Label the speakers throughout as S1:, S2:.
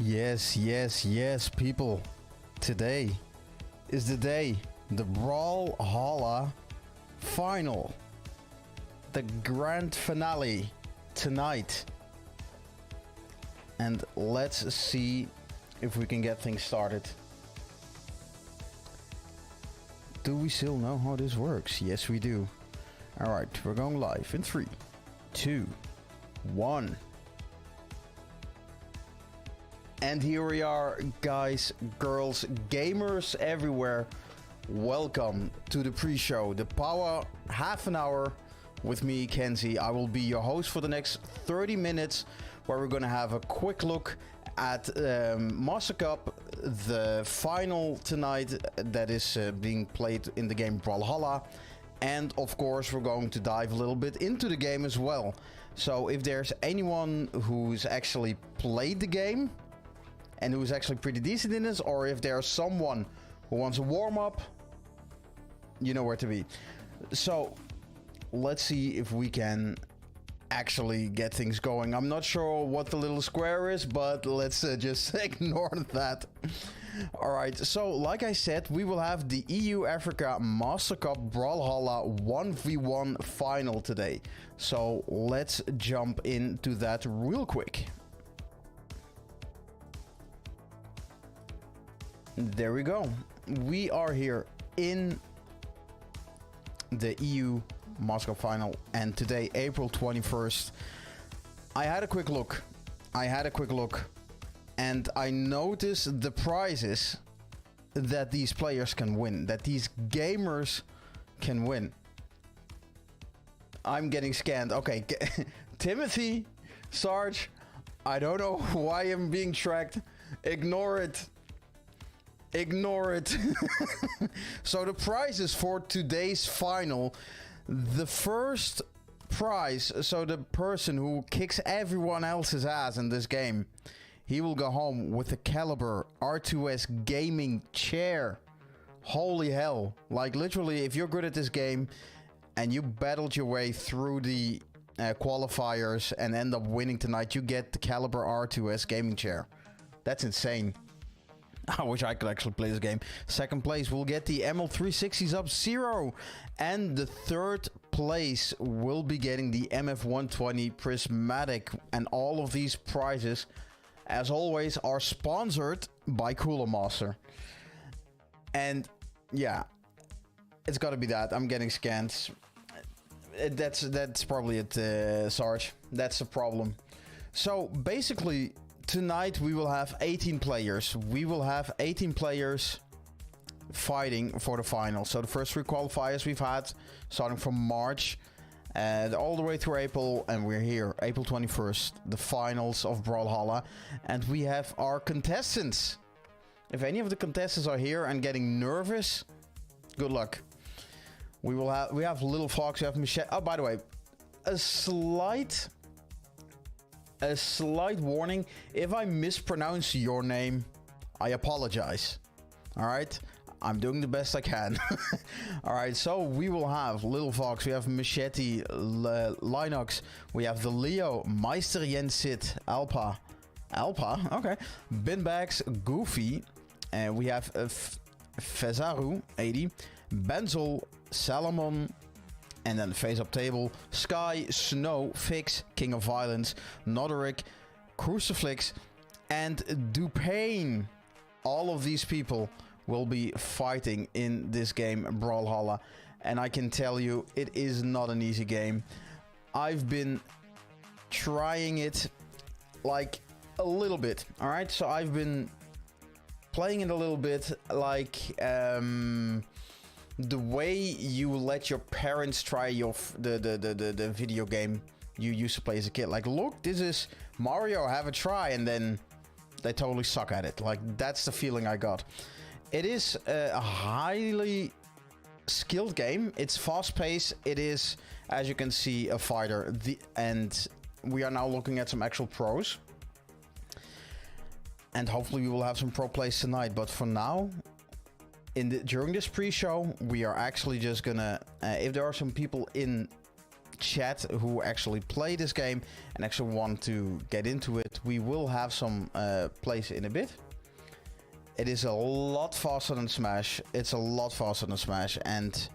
S1: Yes, people. Today is the day, the Brawlhalla final. The grand finale tonight. And let's see if we can get things started. Do we still know how this works? Yes, we do. Alright, we're going live in 3, 2, 1. And here we are, guys, girls, gamers everywhere. Welcome to the pre-show, the power half an hour with me, Kenzie. I will be your host for the next 30 minutes, where we're going to have a quick look at Mastercup, the final tonight that is being played in the game Brawlhalla. And of course, we're going to dive a little bit into the game as well. So if there's anyone who's actually played the game and who's actually pretty decent in this, or if there's someone who wants a warm-up, you know where to be. So let's see if we can actually get things going. I'm not sure what the little square is, but let's just ignore that. Alright, so like I said, we will have the EU Africa Mastercup Brawlhalla 1v1 final today. So let's jump into that real quick. There we go. We are here in the EU Mastercup final, and today, April 21st, I had a quick look, and I noticed the prizes that these players can win, that these gamers can win. I'm getting scanned. Okay, Timothy, Sarge, I don't know why I'm being tracked. Ignore it. Ignore it. So the prizes for today's final, the first prize, so the person who kicks everyone else's ass in this game, he will go home with a Caliber R2S gaming chair. Holy hell. Like literally, if you're good at this game and you battled your way through the qualifiers and end up winning tonight, you get the Caliber R2S gaming chair. That's insane. I wish I could actually play this game. Second place will get the ML360 Sub-Zero. And the third place will be getting the MF120 Prismatic. And all of these prizes, as always, are sponsored by Cooler Master. And yeah, it's gotta be that. I'm getting scanned. That's probably it, Sarge. That's the problem. So basically, tonight we will have 18 players. We will have 18 players fighting for the final. So the first 3 qualifiers we've had, starting from March and all the way through April, and we're here, April 21st, the finals of Brawlhalla, and we have our contestants. If any of the contestants are here and getting nervous, good luck. We have Little Fox, we have Michelle. Oh, by the way, a slight warning. If I mispronounce your name, I apologize. Alright? I'm doing the best I can. Alright, so we will have Little Fox, we have Machete, Linux, we have the Leo, Meister Jensit, Alpa, okay, Binbags, Goofy, and we have Fezaru, 80, Benzel, Salomon, and then face up table, Sky, Snow, Fix, King of Violence, Noderick, Crucifix, and Dupain. All of these people will be fighting in this game, Brawlhalla. And I can tell you, it is not an easy game. I've been trying it like a little bit, alright? So I've been playing it a little bit like the way you let your parents try the video game you used to play as a kid. Like, look, this is Mario, have a try, and then they totally suck at it. Like, that's the feeling I got. It is a highly skilled game. It's fast-paced. It is, as you can see, a fighter. And we are now looking at some actual pros. And hopefully we will have some pro plays tonight. But for now, during this pre-show, we are actually just gonna, if there are some people in chat who actually play this game and actually want to get into it, we will have some plays in a bit. It is a lot faster than Smash. It's a lot faster than Smash, and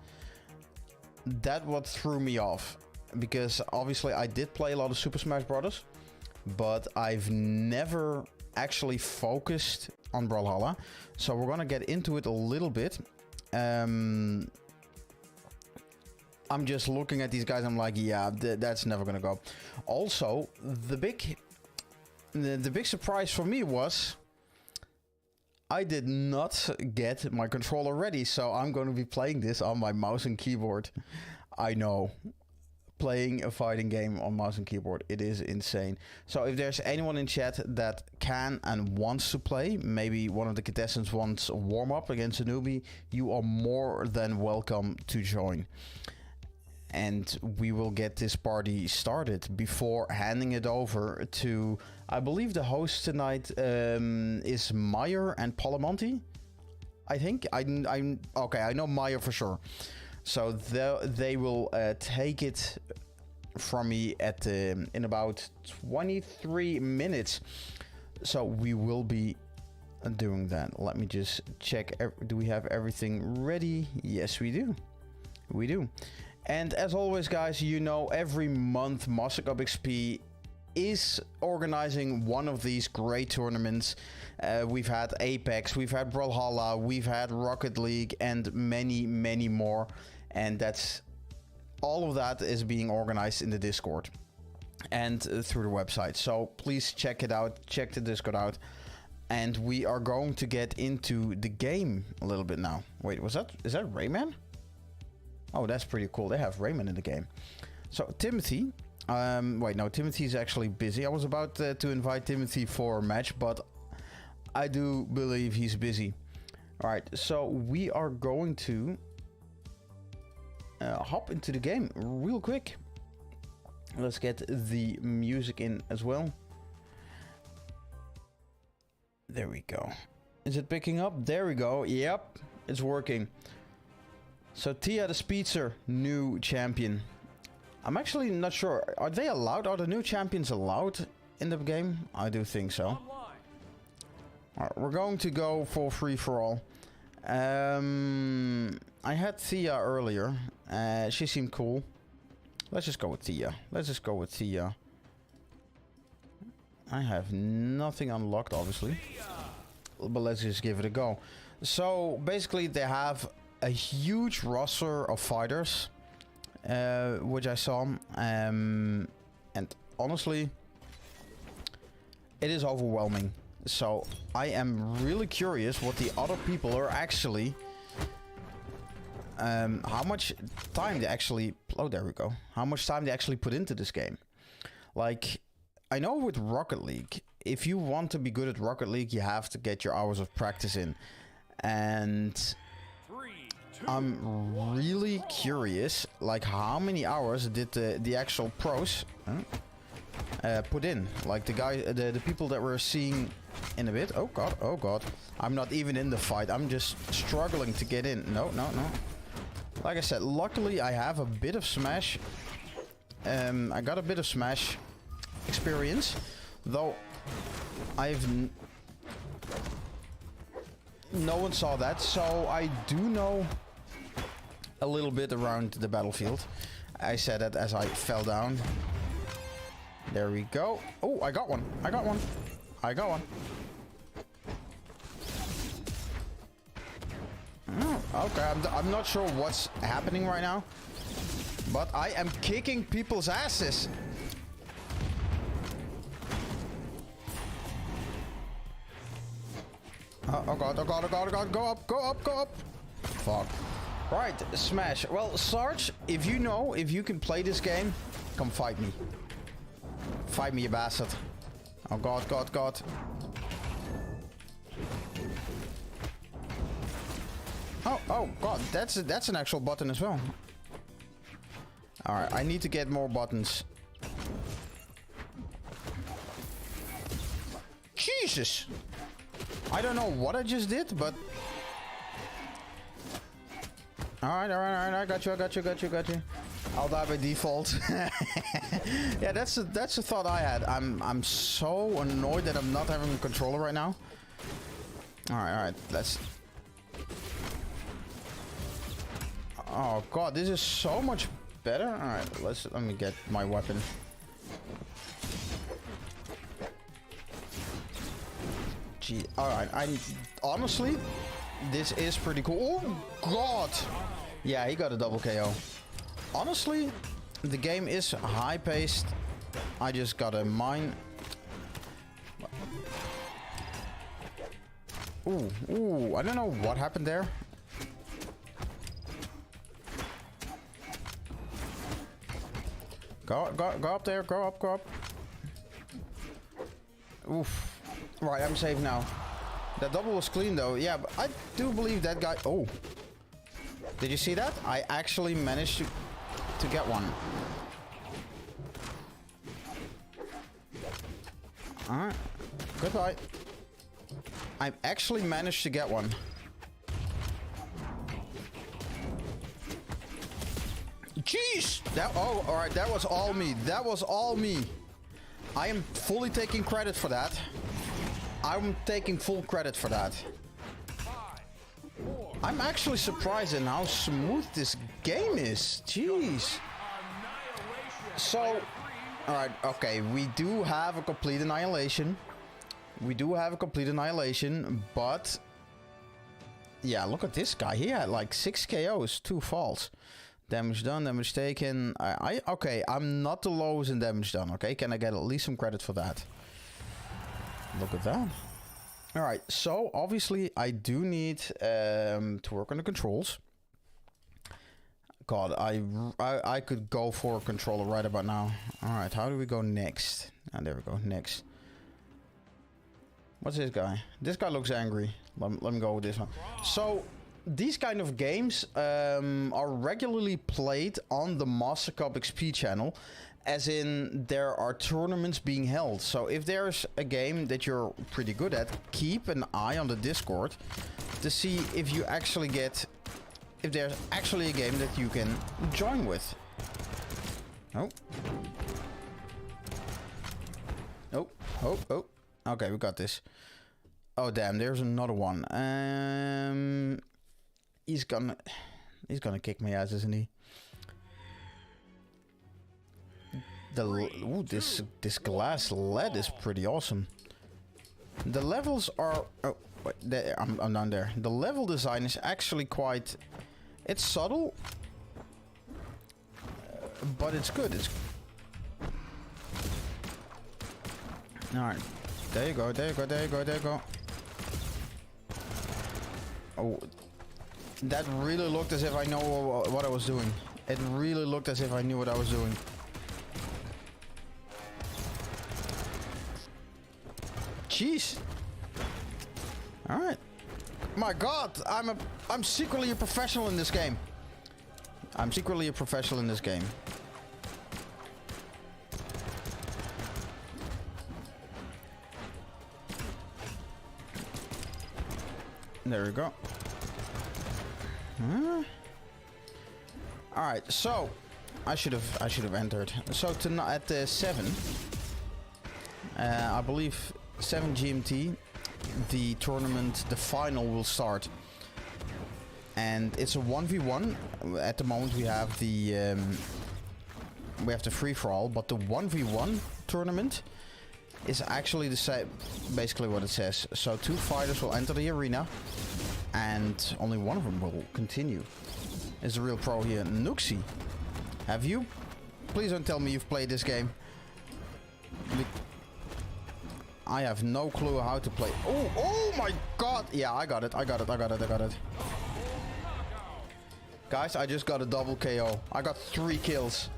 S1: that what threw me off, because obviously I did play a lot of Super Smash Brothers, but I've never actually focused on Brawlhalla. So we're gonna get into it a little bit. I'm just looking at these guys. I'm like, yeah, that's never gonna go. Also, the big surprise for me was I did not get my controller ready, so I'm going to be playing this on my mouse and keyboard. I know, playing a fighting game on mouse and keyboard, it is insane. So if there's anyone in chat that can and wants to play, maybe one of the contestants wants a warm-up against a newbie, you are more than welcome to join. And we will get this party started before handing it over to, I believe the host tonight is Meyer and Palamonti. I think I'm okay. I know Meyer for sure. So they will take it from me at in about 23 minutes. So we will be doing that. Let me just check. Do we have everything ready? Yes, we do. We do. And as always, guys, you know, every month Mastercup XP is organizing one of these great tournaments. We've had Apex, we've had Brawlhalla, we've had Rocket League, and many, many more. And that's all of that is being organized in the Discord and through the website. So please check it out, check the Discord out. And we are going to get into the game a little bit now. Wait, is that Rayman? Oh, that's pretty cool. They have Rayman in the game. So Timothy, wait, no, Timothy's actually busy. I was about to invite Timothy for a match, but I do believe he's busy. All right, so we are going to hop into the game real quick. Let's get the music in as well. There we go. Is it picking up? There we go. Yep, it's working. So Tia the Speedster, new champion. I'm actually not sure. Are they allowed? Are the new champions allowed in the game? I do think so. Alright, we're going to go for free for all. I had Tia earlier. She seemed cool. Let's just go with Tia. Let's just go with Tia. I have nothing unlocked, obviously. But let's just give it a go. So basically they have a huge roster of fighters, which I saw, and honestly, it is overwhelming. So I am really curious what the other people are actually, how much time they actually, oh there we go, how much time they actually put into this game. Like, I know with Rocket League, if you want to be good at Rocket League, you have to get your hours of practice in, and I'm really curious, like how many hours did the actual pros put in? Like the people that we're seeing in a bit. Oh god, I'm not even in the fight. I'm just struggling to get in. No. Like I said, luckily I have a bit of Smash. I got a bit of Smash experience, though no one saw that, so I do know a little bit around the battlefield. I said that as I fell down. There we go. Oh, I got one. Oh, okay, I'm not sure what's happening right now, but I am kicking people's asses. Oh god, go up. Fuck. Right, Smash. Well, Sarge, if you can play this game, come fight me. Fight me, you bastard. Oh god. Oh god, that's an actual button as well. Alright, I need to get more buttons. Jesus! I don't know what I just did, but... Alright, I got you. I'll die by default. Yeah, that's the thought I had. I'm so annoyed that I'm not having a controller right now. All right, let's. Oh god, this is so much better. All right, let me get my weapon. Gee, all right. Honestly, this is pretty cool. Oh god. Yeah, he got a double KO. Honestly, the game is high-paced. I just got a mine. Ooh, I don't know what happened there. Go up there, go up. Oof. Right, I'm safe now. That double was clean though. Yeah, but I do believe that guy... Oh. Did you see that? I actually managed to get one. Alright. Goodbye. I actually managed to get one. Jeez! Oh, alright, that was all me. That was all me. I am fully taking credit for that. I'm taking full credit for that. I'm actually surprised in how smooth this game is. Jeez. So, alright, okay, we do have a complete annihilation. But... Yeah, look at this guy. He had like 6 KOs, 2 falls. Damage done, damage taken. Okay, I'm not the lowest in damage done, okay? Can I get at least some credit for that? Look at that. Alright, so obviously I do need to work on the controls. God, I could go for a controller right about now. Alright, how do we go next? Ah, there we go, next. What's this guy? This guy looks angry. Let me go with this one. So, these kind of games are regularly played on the Mastercup XP channel. As in, there are tournaments being held. So if there's a game that you're pretty good at, keep an eye on the Discord to see if you actually get... If there's actually a game that you can join with. Oh. Oh. Okay, we got this. Oh damn, there's another one. He's gonna kick my ass, isn't he? Ooh, this glass lead is pretty awesome. The levels are... Oh, wait, there, I'm down there. The level design is actually quite... It's subtle. But it's good. Alright. There you go. Oh. That really looked as if I know what I was doing. It really looked as if I knew what I was doing. Jeez. All right. My God, I'm secretly a professional in this game. There we go. All right, so I should have entered. So tonight at 7, I believe 7 GMT, the tournament, the final will start, and it's a 1v1. At the moment, we have the free for all, but the 1v1 tournament is actually the same, basically what it says. So 2 fighters will enter the arena, and only one of them will continue. Is a real pro here. Nuxie, have you? Please don't tell me you've played this game. I have no clue how to play. Oh my God! Yeah, I got it. Guys, I just got a double KO. I got 3 kills.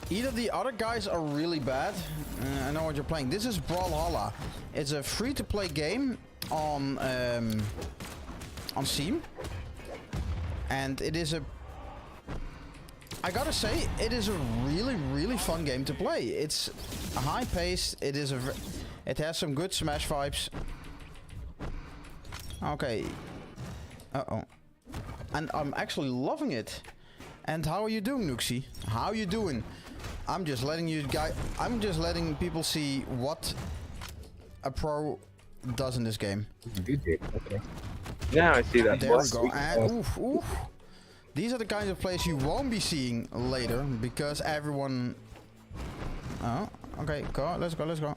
S1: Either the other guys are really bad. I know what you're playing. This is Brawlhalla. It's a free-to-play game on Steam, and it is a... I gotta say, it is a really fun game to play. It's high-paced. It has some good Smash vibes. Okay, Uh-oh. And I'm actually loving it. And how are you doing, Nuxie? How are you doing? I'm just letting people see what a pro does in this game.
S2: Okay. Yeah, I see that.
S1: There we go. And oof, oof. These are the kinds of plays you won't be seeing later because everyone. Oh, okay. Go. Let's go. Let's go.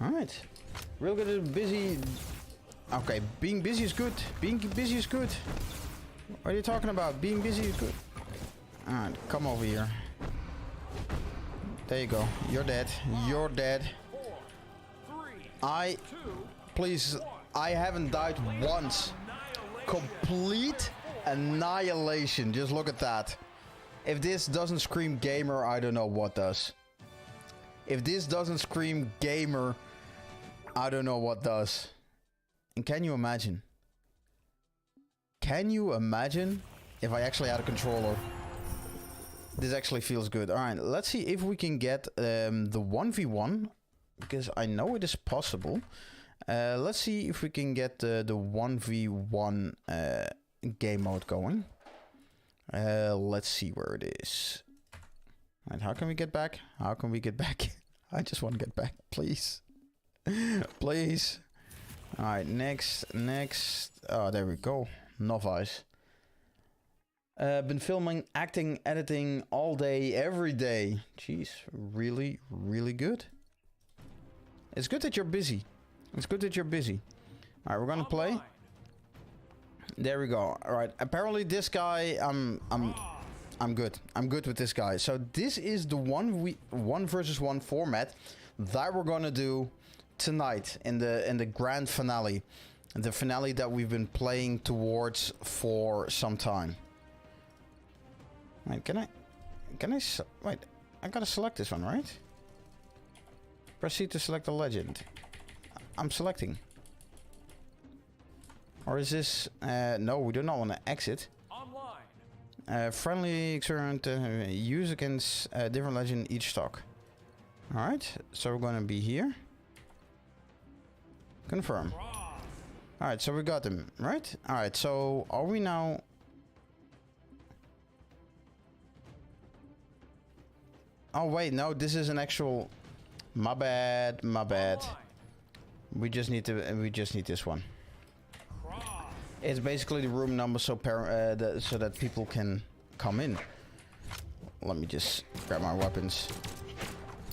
S1: All right. Real good at busy. Okay, being busy is good. Being busy is good. What are you talking about? Being busy is good. Alright, come over here. There you go. You're dead. You're dead. Please, I haven't died once. Complete annihilation. Just look at that. If this doesn't scream gamer, I don't know what does. If this doesn't scream gamer, I don't know what does. And can you imagine? Can you imagine if I actually had a controller? This actually feels good. Alright, let's see if we can get the 1v1. Because I know it is possible. Let's see if we can get the 1v1 game mode going. Let's see where it is. Alright, how can we get back? How can we get back? I just want to get back, please. Please. Alright, next. Oh, there we go. Novice. Been filming, acting, editing all day, every day. Jeez, really, really good. It's good that you're busy. It's good that you're busy. Alright, we're gonna play. There we go. Alright, apparently this guy, I'm good. I'm good with this guy. So this is the 1 versus 1 format that we're gonna do tonight in the grand finale, the finale that we've been playing towards for some time. Wait, can I wait, I gotta select this one, right? Proceed to select a legend. I'm selecting. Or is this no, we do not want to exit. Friendly experiment, use against a different legend each stock. Alright, so we're gonna be here. Confirm. Alright, so we got them, right? Alright, so are we now... Oh wait, no, this is an actual... My bad, my bad. We just need this one. It's basically the room number so so that people can come in. Let me just grab my weapons.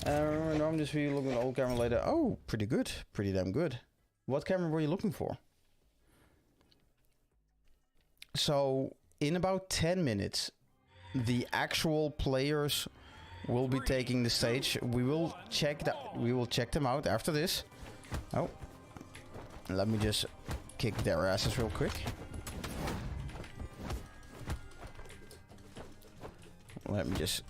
S1: No, I'm just really looking at the old camera later. Oh, pretty good. Pretty damn good. What camera were you looking for? So, in about 10 minutes, the actual players will be taking the stage. We will check them out after this. Oh. Let me just kick their asses real quick. Let me just...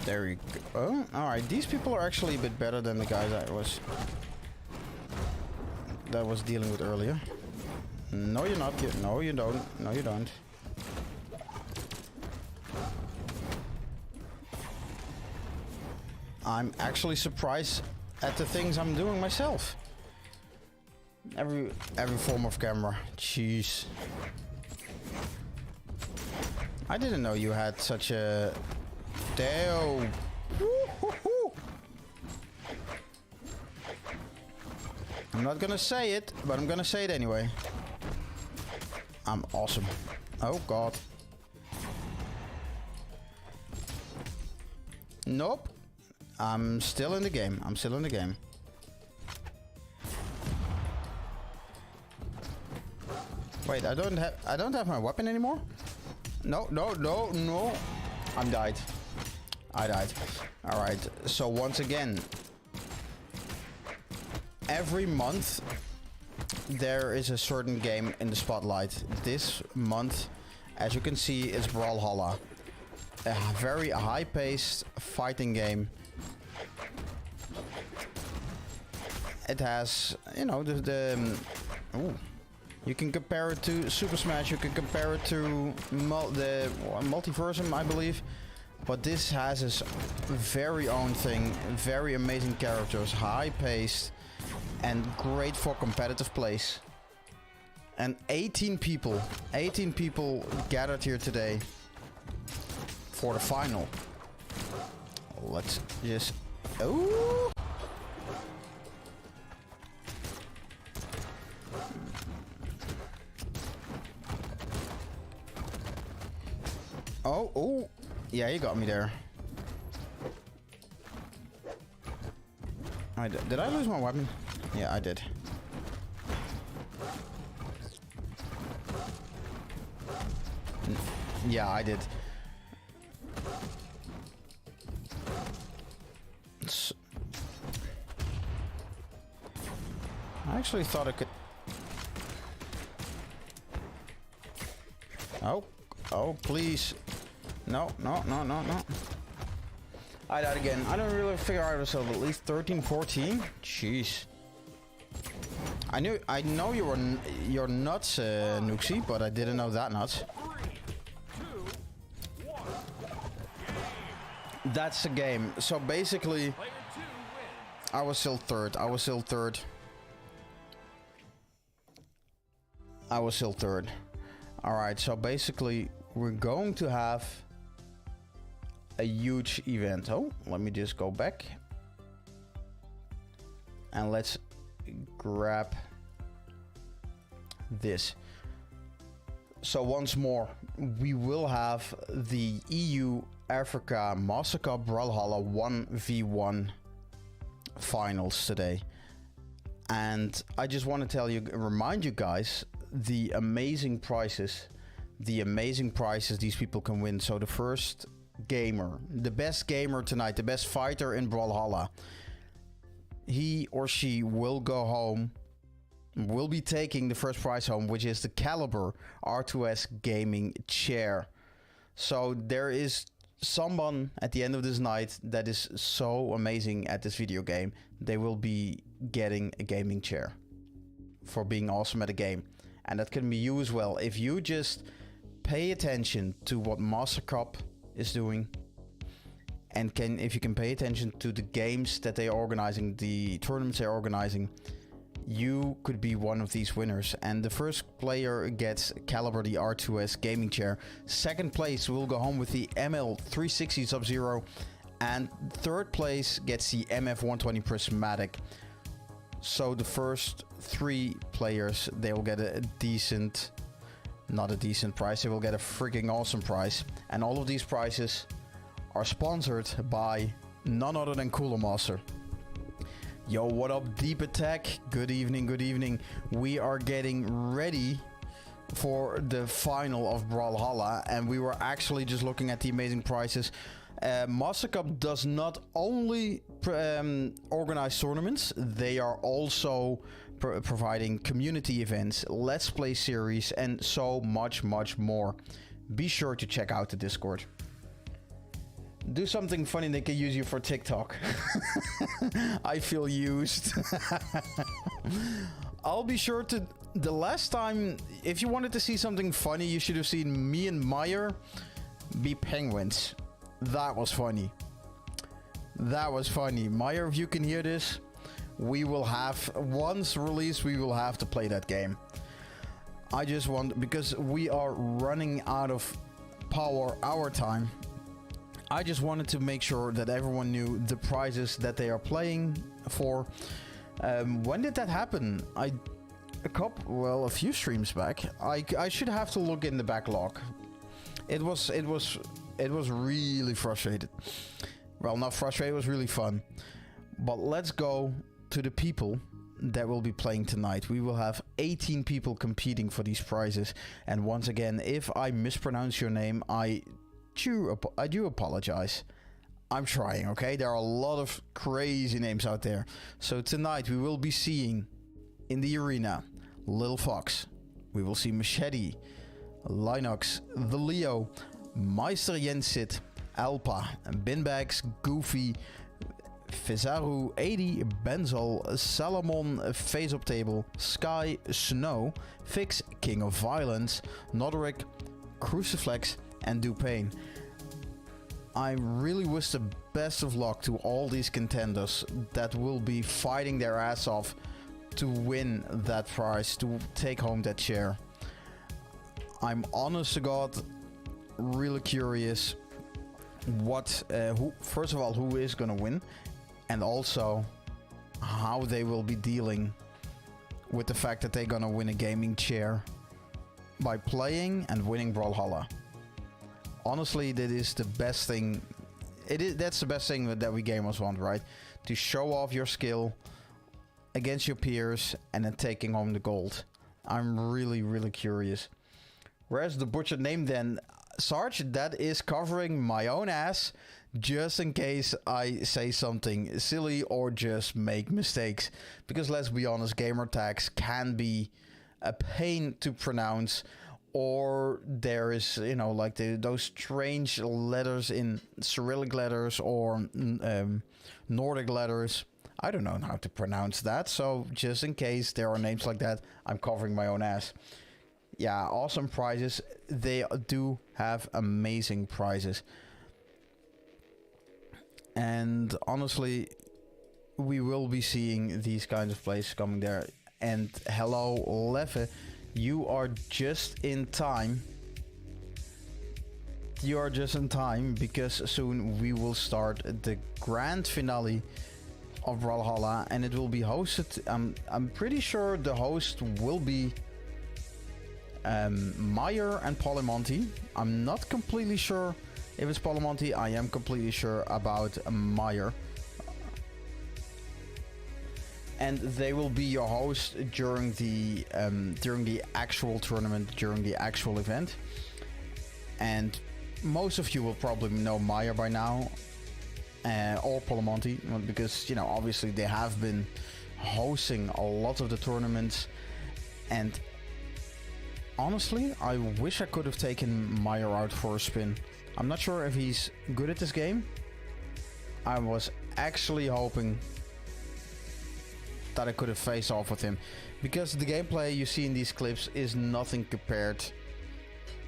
S1: There we go. Oh, alright. These people are actually a bit better than the guys that was dealing with earlier. No, you're not. No, you don't. No, you don't. I'm actually surprised at the things I'm doing myself. Every form of camera. Jeez. I didn't know you had such a... Damn. I'm not gonna say it, but I'm gonna say it anyway. I'm awesome. Oh god. Nope. I'm still in the game. I'm still in the game. Wait, I don't have my weapon anymore? No. I died. Alright, so once again, every month there is a certain game in the spotlight. This month, as you can see, is Brawlhalla. A very high-paced fighting game. It has, you know, ooh. You can compare it to Super Smash, you can compare it to the Multiversum, I believe. But this has its very own thing, very amazing characters, high paced, and great for competitive plays. And 18 people gathered here today for the final. Let's just... Oh! Oh, yeah, you got me there. Did I lose my weapon? Yeah, I did. Yeah, I did. I actually thought I could... Oh, please. No. I died again. I don't really figure out myself. At least 13, 14. Jeez. I know you're nuts, Nuxie, but I didn't know that nuts.
S3: 3, 2, 1.
S1: That's the game. So basically, I was still third. Alright, so basically, we're going to have a huge event. Oh, let me just go back. And let's grab this. So once more, we will have the EU Africa Mastercup Brawlhalla 1v1 finals today. And I just want to remind you guys the amazing prizes these people can win. So the first gamer, the best gamer tonight, the best fighter in Brawlhalla, he or she will go home, will be taking the first prize home, which is the Caliber R2S gaming chair. So there is someone at the end of this night that is so amazing at this video game, they will be getting a gaming chair for being awesome at a game. And that can be you as well. If you just pay attention to what Mastercup is doing, and if you can pay attention to the games that they are organizing, the tournaments they're organizing, you could be one of these winners. And the first player gets Caliber, the R2S gaming chair. Second place will go home with the ML360 Sub-Zero. And third place gets the MF120 Prismatic. So the first 3 players, they will get a decent, not a decent prize, they will get a freaking awesome prize. And all of these prizes are sponsored by none other than Cooler Master. Yo, what up, Deep Attack? Good evening. We are getting ready for the final of Brawlhalla, and we were actually just looking at the amazing prizes. Mastercup does not only organize tournaments, they are also providing community events, let's play series, and so much more. Be sure to check out the Discord. Do something funny, they can use you for TikTok. I feel used. I'll be sure to... The last time, if you wanted to see something funny, you should have seen me and Meyer be penguins. That was funny. Meyer, if you can hear this, we will have... Once released, we will have to play that game. I just want... Because we are running out of power our time. I just wanted to make sure that everyone knew the prizes that they are playing for. When did that happen? A few streams back. I should have to look in the backlog. It was really frustrated. Well, not frustrated, it was really fun. But let's go to the people that will be playing tonight. We will have 18 people competing for these prizes. And once again, if I mispronounce your name, I do apologize. I'm trying, okay? There are a lot of crazy names out there. So tonight we will be seeing in the arena Little Fox. We will see Machete, Linux, The Leo, Meister Jensit, Alpa, Binbags, Goofy, Fizaru 80, Benzel, Salomon, Face Up Table, Sky, Snow, Fix, King of Violence, Noderick, Cruciflex, and Dupain. I really wish the best of luck to all these contenders that will be fighting their ass off to win that prize, to take home that chair. I'm honest to God really curious first of all, who is gonna win, and also how they will be dealing with the fact that they're gonna win a gaming chair by playing and winning Brawlhalla. Honestly, that is the best thing. That's the best thing that we gamers want, right? To show off your skill against your peers and then taking home the gold. I'm really, really curious. Where's the butchered name then? Sarge, that is covering my own ass just in case I say something silly or just make mistakes. Because let's be honest, gamer tags can be a pain to pronounce, or there is, you know, like those strange letters in Cyrillic letters or Nordic letters. I don't know how to pronounce that, so just in case there are names like that, I'm covering my own ass. Yeah, awesome prizes. They do have amazing prizes. And honestly, we will be seeing these kinds of plays coming there. And hello, Leffe, you are just in time. You are just in time because soon we will start the grand finale of Brawlhalla, and it will be hosted. I'm pretty sure the host will be Meyer and Polymonty. I'm not completely sure if it's Polymonty. I am completely sure about Meyer. And they will be your host during the actual tournament, during the actual event. And most of you will probably know Meyer by now, or Polymonty, because, you know, obviously they have been hosting a lot of the tournaments. And honestly, I wish I could have taken Meyer out for a spin. I'm not sure if he's good at this game. I was actually hoping that I could have faced off with him, because the gameplay you see in these clips is nothing compared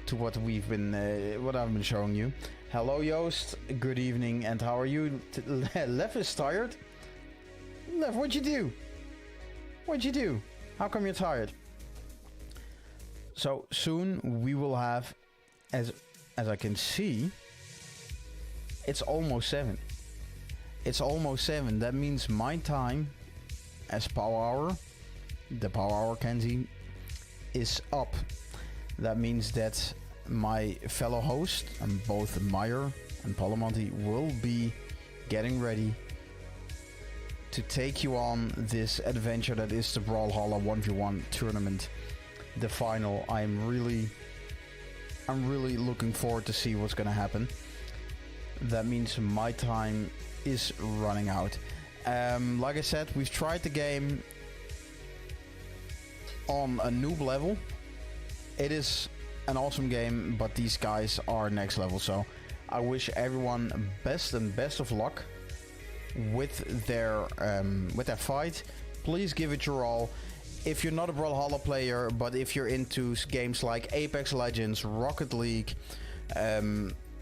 S1: to what I've been showing you. Hello, Joost. Good evening, and how are you? Lev is tired. Lev, what'd you do? What'd you do? How come you're tired? So soon we will have, as I can see, it's almost 7. It's almost 7. That means my time as Power Hour, the Power Hour Kenzie, is up. That means that my fellow host, and both Meyer and Polymonty, will be getting ready to take you on this adventure that is the Brawlhalla 1v1 tournament, the final. I'm really looking forward to see what's gonna happen. That means my time is running out. Like I said, we've tried the game on a noob level. It is an awesome game, but these guys are next level, so I wish everyone best of luck with their fight. Please give it your all. If you're not a Brawlhalla player, but if you're into games like Apex Legends, Rocket League,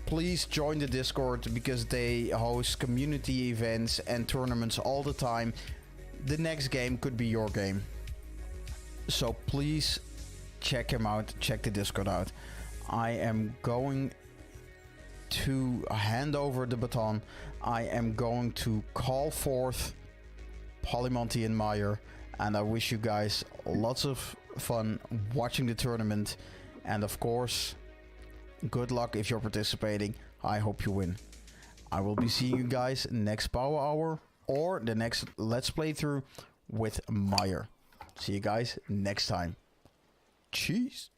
S1: please join the Discord, because they host community events and tournaments all the time. The next game could be your game. So please check him out, check the Discord out. I am going to hand over the baton. I am going to call forth Polymonty and Meyer, and I wish you guys lots of fun watching the tournament, and of course, good luck if you're participating. I hope you win. I will be seeing you guys next Power Hour or the next Let's Play through with Meyer. See you guys next time. Cheers.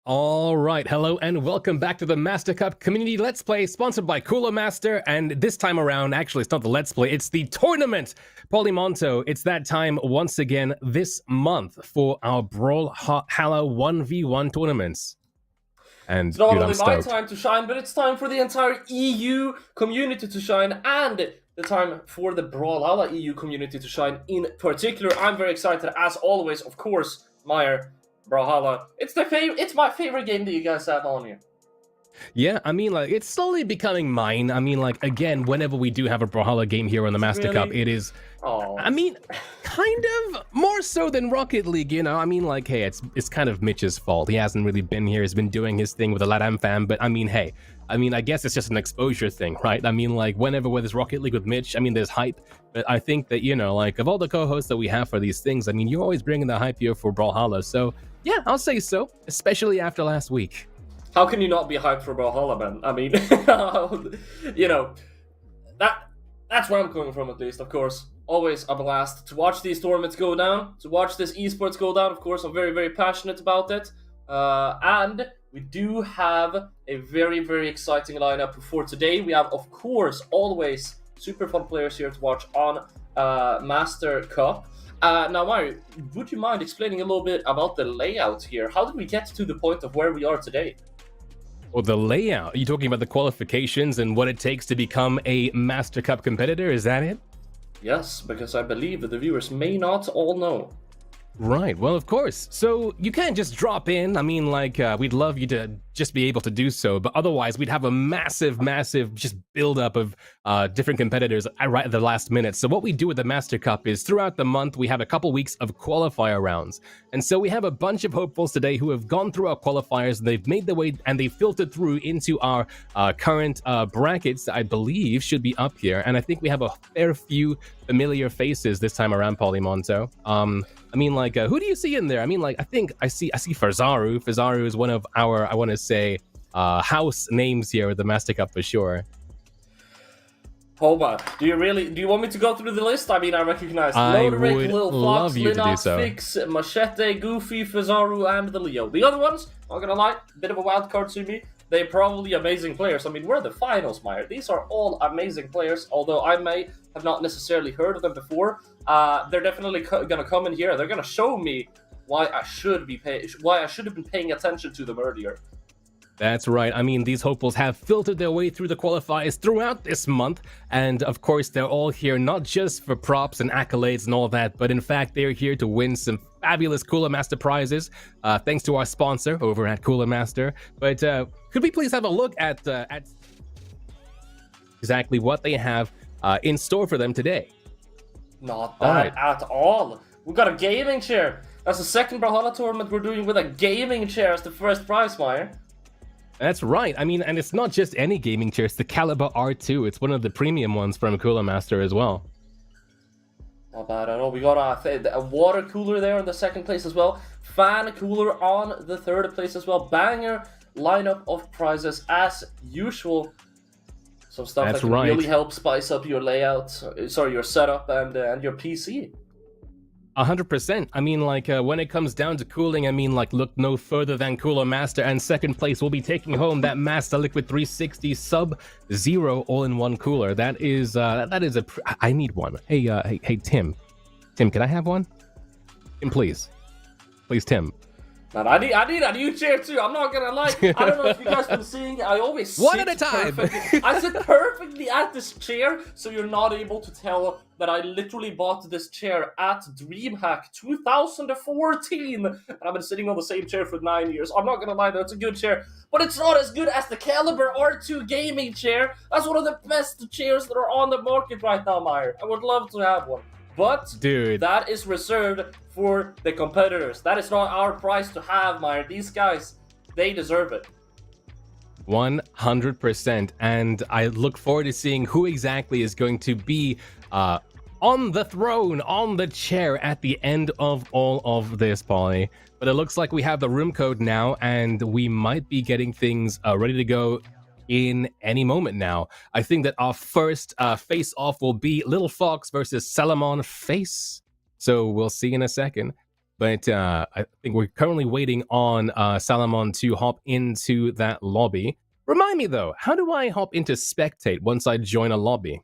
S3: All right, hello and welcome back to the Mastercup Community Let's Play, sponsored by Cooler Master, and this time around, actually, it's not the Let's Play, it's the tournament! Polymonto, it's that time once again this month for our Brawlhalla 1v1 tournaments. And
S4: it's not
S3: dude,
S4: only
S3: I'm
S4: my
S3: stoked.
S4: time to shine, but it's time for the entire EU community to shine, and the time for the Brawlhalla EU community to shine in particular. I'm very excited, as always, of course, Meyer. Brawlhalla. It's my favorite game that you guys have on here.
S3: Yeah, I mean, like, it's slowly becoming mine. I mean, like, again, whenever we do have a Brawlhalla game here on the Mastercup,
S4: Really?
S3: it is...
S4: Oh.
S3: I mean, kind of more so than Rocket League, you know? I mean, like, hey, it's kind of Mitch's fault. He hasn't really been here. He's been doing his thing with the LATAM fam, but I mean, hey, I guess it's just an exposure thing, right? I mean, like, whenever there's Rocket League with Mitch, I mean, there's hype, but I think that, you know, like, of all the co-hosts that we have for these things, I mean, you're always bringing the hype here for Brawlhalla, so... yeah, I'll say so, especially after last week.
S4: How can you not be hyped for Brawlhalla, man? I mean, you know, that's where I'm coming from, at least, of course. Always a blast to watch these tournaments go down, to watch this esports go down. Of course, I'm very, very passionate about it. And we do have a very, very exciting lineup for today. We have, of course, always super fun players here to watch on Master Cup. Now, Mario, would you mind explaining a little bit about the layout here? How did we get to the point of where we are today?
S3: Well, the layout, are you talking about the qualifications and what it takes to become a Master Cup competitor? Is that it?
S4: Yes, because I believe that the viewers may not all know.
S3: Right, well, of course. So you can't just drop in. I mean, like, we'd love you to just be able to do so, but otherwise we'd have a massive just build-up of different competitors right at the last minute. So what we do with the Master Cup is throughout the month, we have a couple weeks of qualifier rounds. And so we have a bunch of hopefuls today who have gone through our qualifiers, and they've made their way, and they filtered through into our current brackets that I believe should be up here. And I think we have a fair few familiar faces this time around, Polymonto. I mean, like, who do you see in there? I mean, like, I see Farzaru. Farzaru is one of our, I want to say, house names here with the Master Cup for sure.
S4: Hold on. Do you want me to go through the list? I mean, I recognize
S3: I
S4: Loderick,
S3: would
S4: Lil Fox,
S3: love you to do
S4: Linux,
S3: so.
S4: Fix, Machete, Goofy, Farzaru, and the Leo. The other ones, not gonna lie, bit of a wild card to me. They're probably amazing players. I mean, we're the finals, Meyer. These are all amazing players, although I may have not necessarily heard of them before. They're definitely gonna come in here. They're gonna show me why I should have been paying attention to them earlier.
S3: That's right. I mean, these hopefuls have filtered their way through the qualifiers throughout this month, and of course, they're all here not just for props and accolades and all that, but in fact, they're here to win some fabulous Cooler Master prizes, thanks to our sponsor over at Cooler Master. But could we please have a look at exactly what they have in store for them today?
S4: Not bad at all. We've got a gaming chair. That's the second Brawlhalla tournament we're doing with a gaming chair as the first prize, Meyer.
S3: That's right. I mean, and it's not just any gaming chair. It's the Caliber R2. It's one of the premium ones from Cooler Master as well.
S4: Not bad at all. We got a water cooler there in the second place as well. Fan cooler on the third place as well. Banger lineup of prizes as usual. Some stuff that can really help spice up your layout, your setup and your PC.
S3: 100%. I mean, like, when it comes down to cooling, I mean, like, look no further than Cooler Master, and second place will be taking home that Master Liquid 360 Sub-Zero all-in-one cooler. That is I need one. Hey, Tim, can I have one? Tim, please, Tim.
S4: Man, I need a new chair too. I'm not gonna lie. I don't know if you guys been seeing. I always
S3: one at a time.
S4: I sit perfectly at this chair, so you're not able to tell that I literally bought this chair at DreamHack 2014, and I've been sitting on the same chair for 9 years. I'm not gonna lie though, it's a good chair, but it's not as good as the Caliber R2 gaming chair. That's one of the best chairs that are on the market right now, Meyer. I would love to have one. But,
S3: dude,
S4: that is reserved for the competitors. That is not our prize to have, Meyer. These guys, they deserve it.
S3: 100%. And I look forward to seeing who exactly is going to be on the throne, on the chair at the end of all of this, Polly. But it looks like we have the room code now, and we might be getting things ready to go in any moment now. I think that our first face-off will be Little Fox versus Salamon Face. So we'll see in a second. But I think we're currently waiting on Salamon to hop into that lobby. Remind me though, how do I hop into spectate once I join a lobby?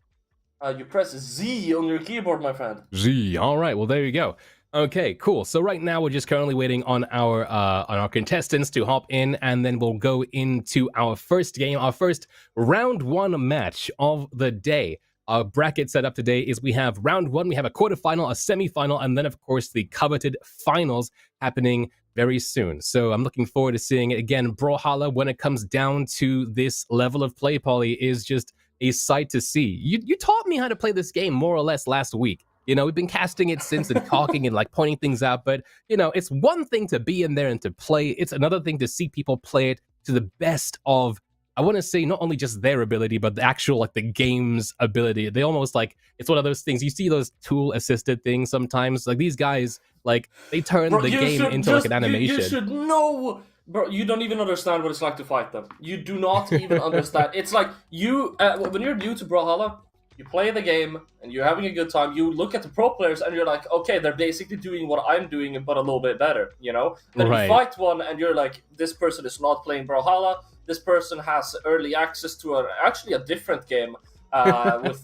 S4: You press Z on your keyboard, my friend.
S3: Z. All right. Well, there you go. Okay, cool. So right now we're just currently waiting on our contestants to hop in, and then we'll go into our first game, our first round one match of the day. Our bracket setup today is we have round one, we have a quarterfinal, a semifinal, and then of course the coveted finals happening very soon. So I'm looking forward to seeing it again. Brawlhalla, when it comes down to this level of play, Polly, is just a sight to see. You taught me how to play this game more or less last week. You know, we've been casting it since and talking and like pointing things out, but you know, it's one thing to be in there and to play. It's another thing to see people play it to the best of, I want to say, not only just their ability, but the actual, like, the game's ability. They almost, like, it's one of those things, you see those tool-assisted things sometimes, like, these guys, like, they turn the game into, like, an animation.
S4: You should know, bro, you don't even understand what it's like to fight them. You do not even understand. It's like, you, when you're new to Brawlhalla, you play the game, and you're having a good time, you look at the pro players, and you're like, okay, they're basically doing what I'm doing, but a little bit better, you know? Then you fight one, and you're like, this person is not playing Brawlhalla, this person has early access to actually a different game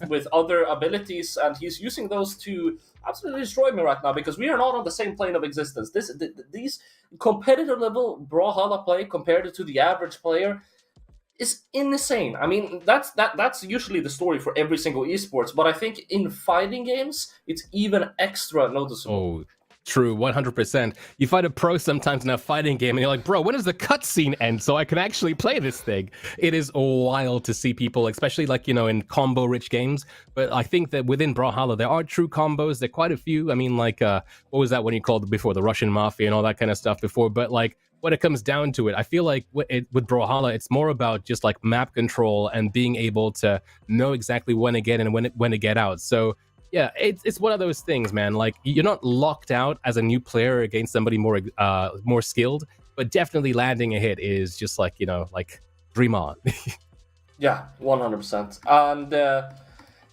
S4: with other abilities, and he's using those to absolutely destroy me right now because we are not on the same plane of existence. These competitive level Brawlhalla play compared to the average player is insane. I mean, that's usually the story for every single esports, but I think in fighting games it's even extra noticeable.
S3: Oh, true, 100%. You fight a pro sometimes in a fighting game, and you're like, bro, when does the cutscene end so I can actually play this thing? It is wild to see people, especially, like, you know, in combo-rich games. But I think that within Brawlhalla, there are true combos. There are quite a few. I mean, like, what was that one you called before? The Russian Mafia and all that kind of stuff before. But, like, when it comes down to it, I feel like with Brawlhalla, it's more about just, like, map control and being able to know exactly when to get in and when to get out. So, yeah, it's one of those things, man. Like, you're not locked out as a new player against somebody more skilled, but definitely landing a hit is just like, you know, like, dream on.
S4: Yeah, 100%. And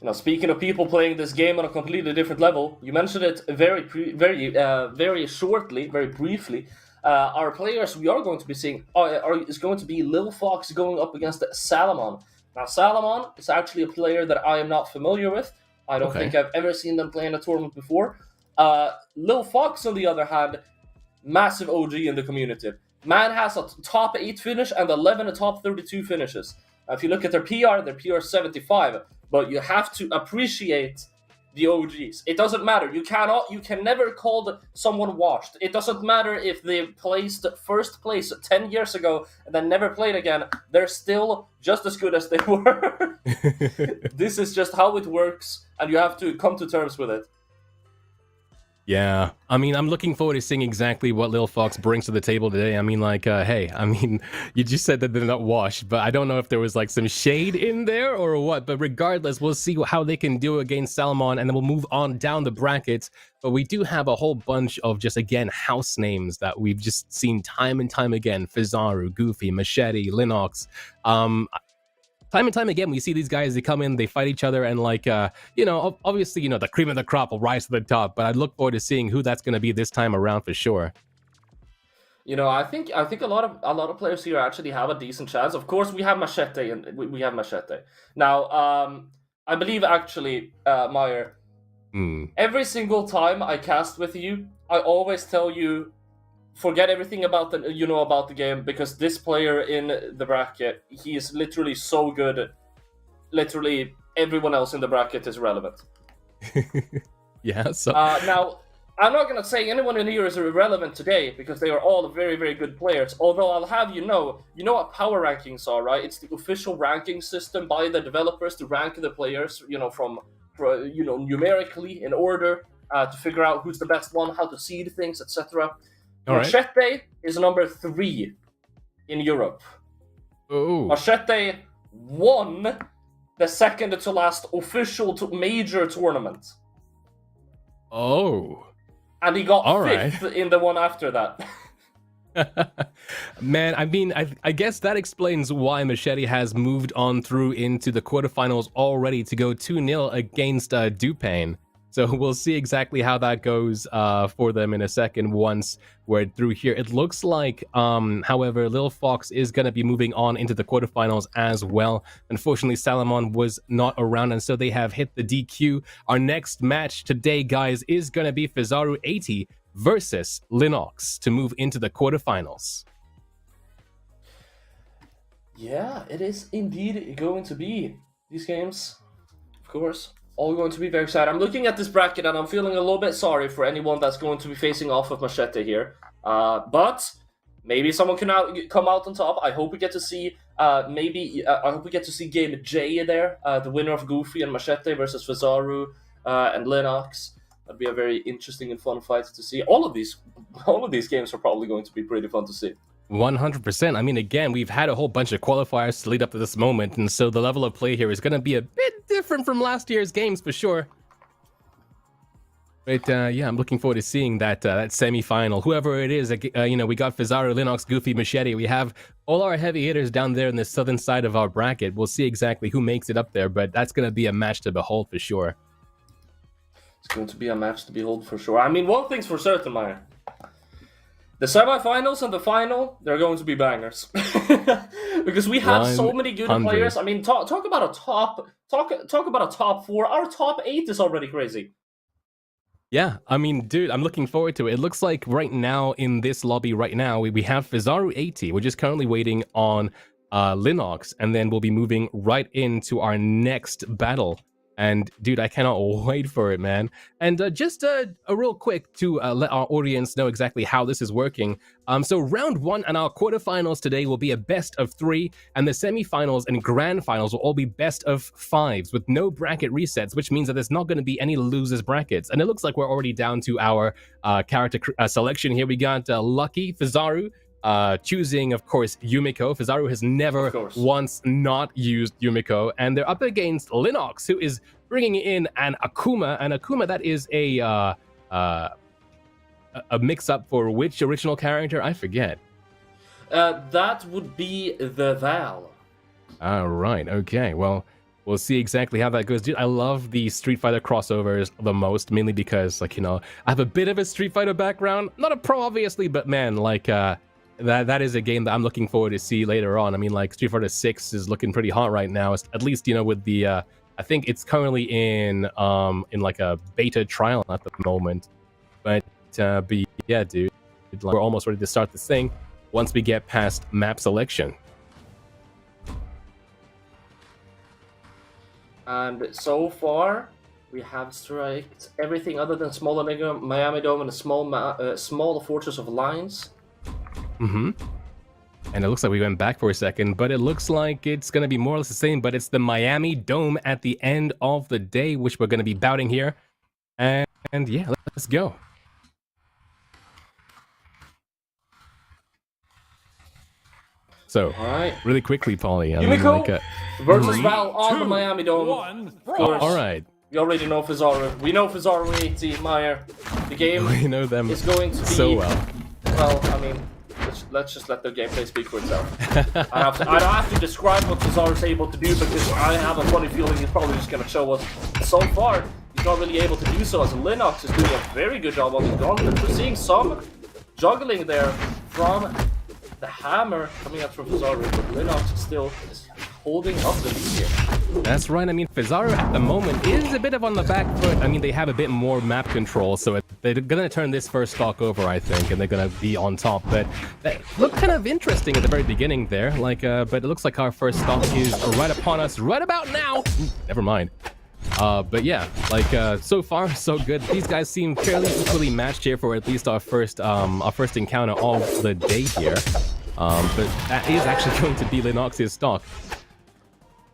S4: you know, speaking of people playing this game on a completely different level, you mentioned it very shortly, very briefly. Our players we are going to be seeing is going to be Lil Fox going up against Salamon. Now, Salamon is actually a player that I am not familiar with. I don't think I've ever seen them play in a tournament before. Lil Fox, on the other hand, massive OG in the community. Man has a top 8 finish and 11 top 32 finishes. If you look at their PR 75. But you have to appreciate the OGs. It doesn't matter. You can never call someone washed. It doesn't matter if they placed first place 10 years ago and then never played again. They're still just as good as they were. This is just how it works, and you have to come to terms with it.
S3: Yeah, I mean, I'm looking forward to seeing exactly what Lil Fox brings to the table today. I mean, like, hey, I mean, you just said that they're not washed, but I don't know if there was, like, some shade in there or what. But regardless, we'll see how they can do against Salamon, and then we'll move on down the brackets. But we do have a whole bunch of just, again, house names that we've just seen time and time again. Fizaru, Goofy, Machete, Linux. Time and time again, we see these guys, they come in, they fight each other, and, like, you know, obviously, you know, the cream of the crop will rise to the top, but I look forward to seeing who that's going to be this time around for sure.
S4: You know, I think a lot of players here actually have a decent chance. Of course, we have Machete, and we have Machete. Now, I believe, actually, Meyer, every single time I cast with you, I always tell you, forget everything about the game, because this player in the bracket, he is literally so good. Literally everyone else in the bracket is relevant.
S3: Yeah. So
S4: now, I'm not gonna say anyone in here is irrelevant today, because they are all very, very good players. Although I'll have you know what power rankings are, right? It's the official ranking system by the developers to rank the players, you know, from numerically in order to figure out who's the best one, how to seed things, etc. Machete is number 3 in Europe.
S3: Oh.
S4: Machete won the second to last official major tournament.
S3: Oh.
S4: And he got 5th in the one after that.
S3: Man, I mean, I guess that explains why Machete has moved on through into the quarterfinals already to go 2-0 against Dupain. So we'll see exactly how that goes for them in a second once we're through here. It looks like, however, Lil Fox is going to be moving on into the quarterfinals as well. Unfortunately, Salamon was not around, and so they have hit the DQ. Our next match today, guys, is going to be Fizaru 80 versus Linux to move into the quarterfinals.
S4: Yeah, it is indeed going to be. These games, of course, all going to be very exciting. I'm looking at this bracket and I'm feeling a little bit sorry for anyone that's going to be facing off with Machete here. But maybe someone can come out on top. I hope we get to see I hope we get to see Game J there, the winner of Goofy and Machete versus Fizaru and Linux. That'd be a very interesting and fun fight to see. All of these games are probably going to be pretty fun to see.
S3: 100%. I mean, again, we've had a whole bunch of qualifiers to lead up to this moment, and so the level of play here is going to be a bit different from last year's games for sure. But yeah, I'm looking forward to seeing that semi-final. Whoever it is, you know, we got Fizaru, Linux, Goofy, Machete. We have all our heavy hitters down there in the southern side of our bracket. We'll see exactly who makes it up there, but that's going to be a match to behold for sure.
S4: It's going to be a match to behold for sure. I mean, one thing's for certain, Meyer. The semifinals and the final, they're going to be bangers. Because we have so many good
S3: 100.
S4: players. I mean, talk about a top 4. Our top 8 is already crazy.
S3: Yeah, I mean, dude, I'm looking forward to it. It looks like right now in this lobby right now, we have Fizaru 80. We're just currently waiting on Linux, and then we'll be moving right into our next battle. And dude, I cannot wait for it, man. And just a real quick to let our audience know exactly how this is working. So round 1 and our quarterfinals today will be a best of 3, and the semifinals and grand finals will all be best of 5s with no bracket resets, which means that there's not going to be any losers brackets. And it looks like we're already down to our character selection here. We got Lucky Fizaru. Choosing, of course, Yumiko. Fizaru has never once not used Yumiko, and they're up against Linux, who is bringing in an Akuma. And Akuma, that is a mix-up for which original character? I forget.
S4: That would be the Val.
S3: All right, okay. Well, we'll see exactly how that goes. Dude, I love the Street Fighter crossovers the most, mainly because, like, you know, I have a bit of a Street Fighter background. Not a pro, obviously, but man, like, that is a game that I'm looking forward to see later on. I mean, like, Street Fighter 6 is looking pretty hot right now, at least, you know, with the I think it's currently in like a beta trial at the moment. But yeah, dude, we're almost ready to start this thing once we get past map selection.
S4: And so far, we have striked everything other than small Enigma, Miami Dome, and a small Fortress of Lines.
S3: Mm-hmm. And it looks like we went back for a second, but it looks like it's going to be more or less the same, but it's the Miami Dome at the end of the day, which we're going to be bouting here. And yeah, let's go. So, really quickly, Paulie.
S4: Yumiko versus Val on the Miami Dome.
S3: All right.
S4: We already know Fizaru. We know Fizaru 80, Meyer. The game
S3: we know them
S4: is going to be
S3: so well.
S4: Well, I mean, let's just let the gameplay speak for itself. I don't have to describe what Fizaru's able to do, because I have a funny feeling he's probably just going to show us. So far, he's not really able to do so, as Linux is doing a very good job on the gauntlet. We're seeing some juggling there from the hammer coming out from Fizaru, but Linux still is holding up the lead here.
S3: That's right. I mean, Fizaru at the moment is a bit of on the back foot. I mean, they have a bit more map control, so they're going to turn this first stock over, I think, and they're going to be on top. But that looked kind of interesting at the very beginning there. Like, but it looks like our first stock is right upon us right about now. Ooh, never mind. But yeah, like, so far so good. These guys seem fairly equally matched here for at least our first encounter of the day here. But that is actually going to be Linux's stock.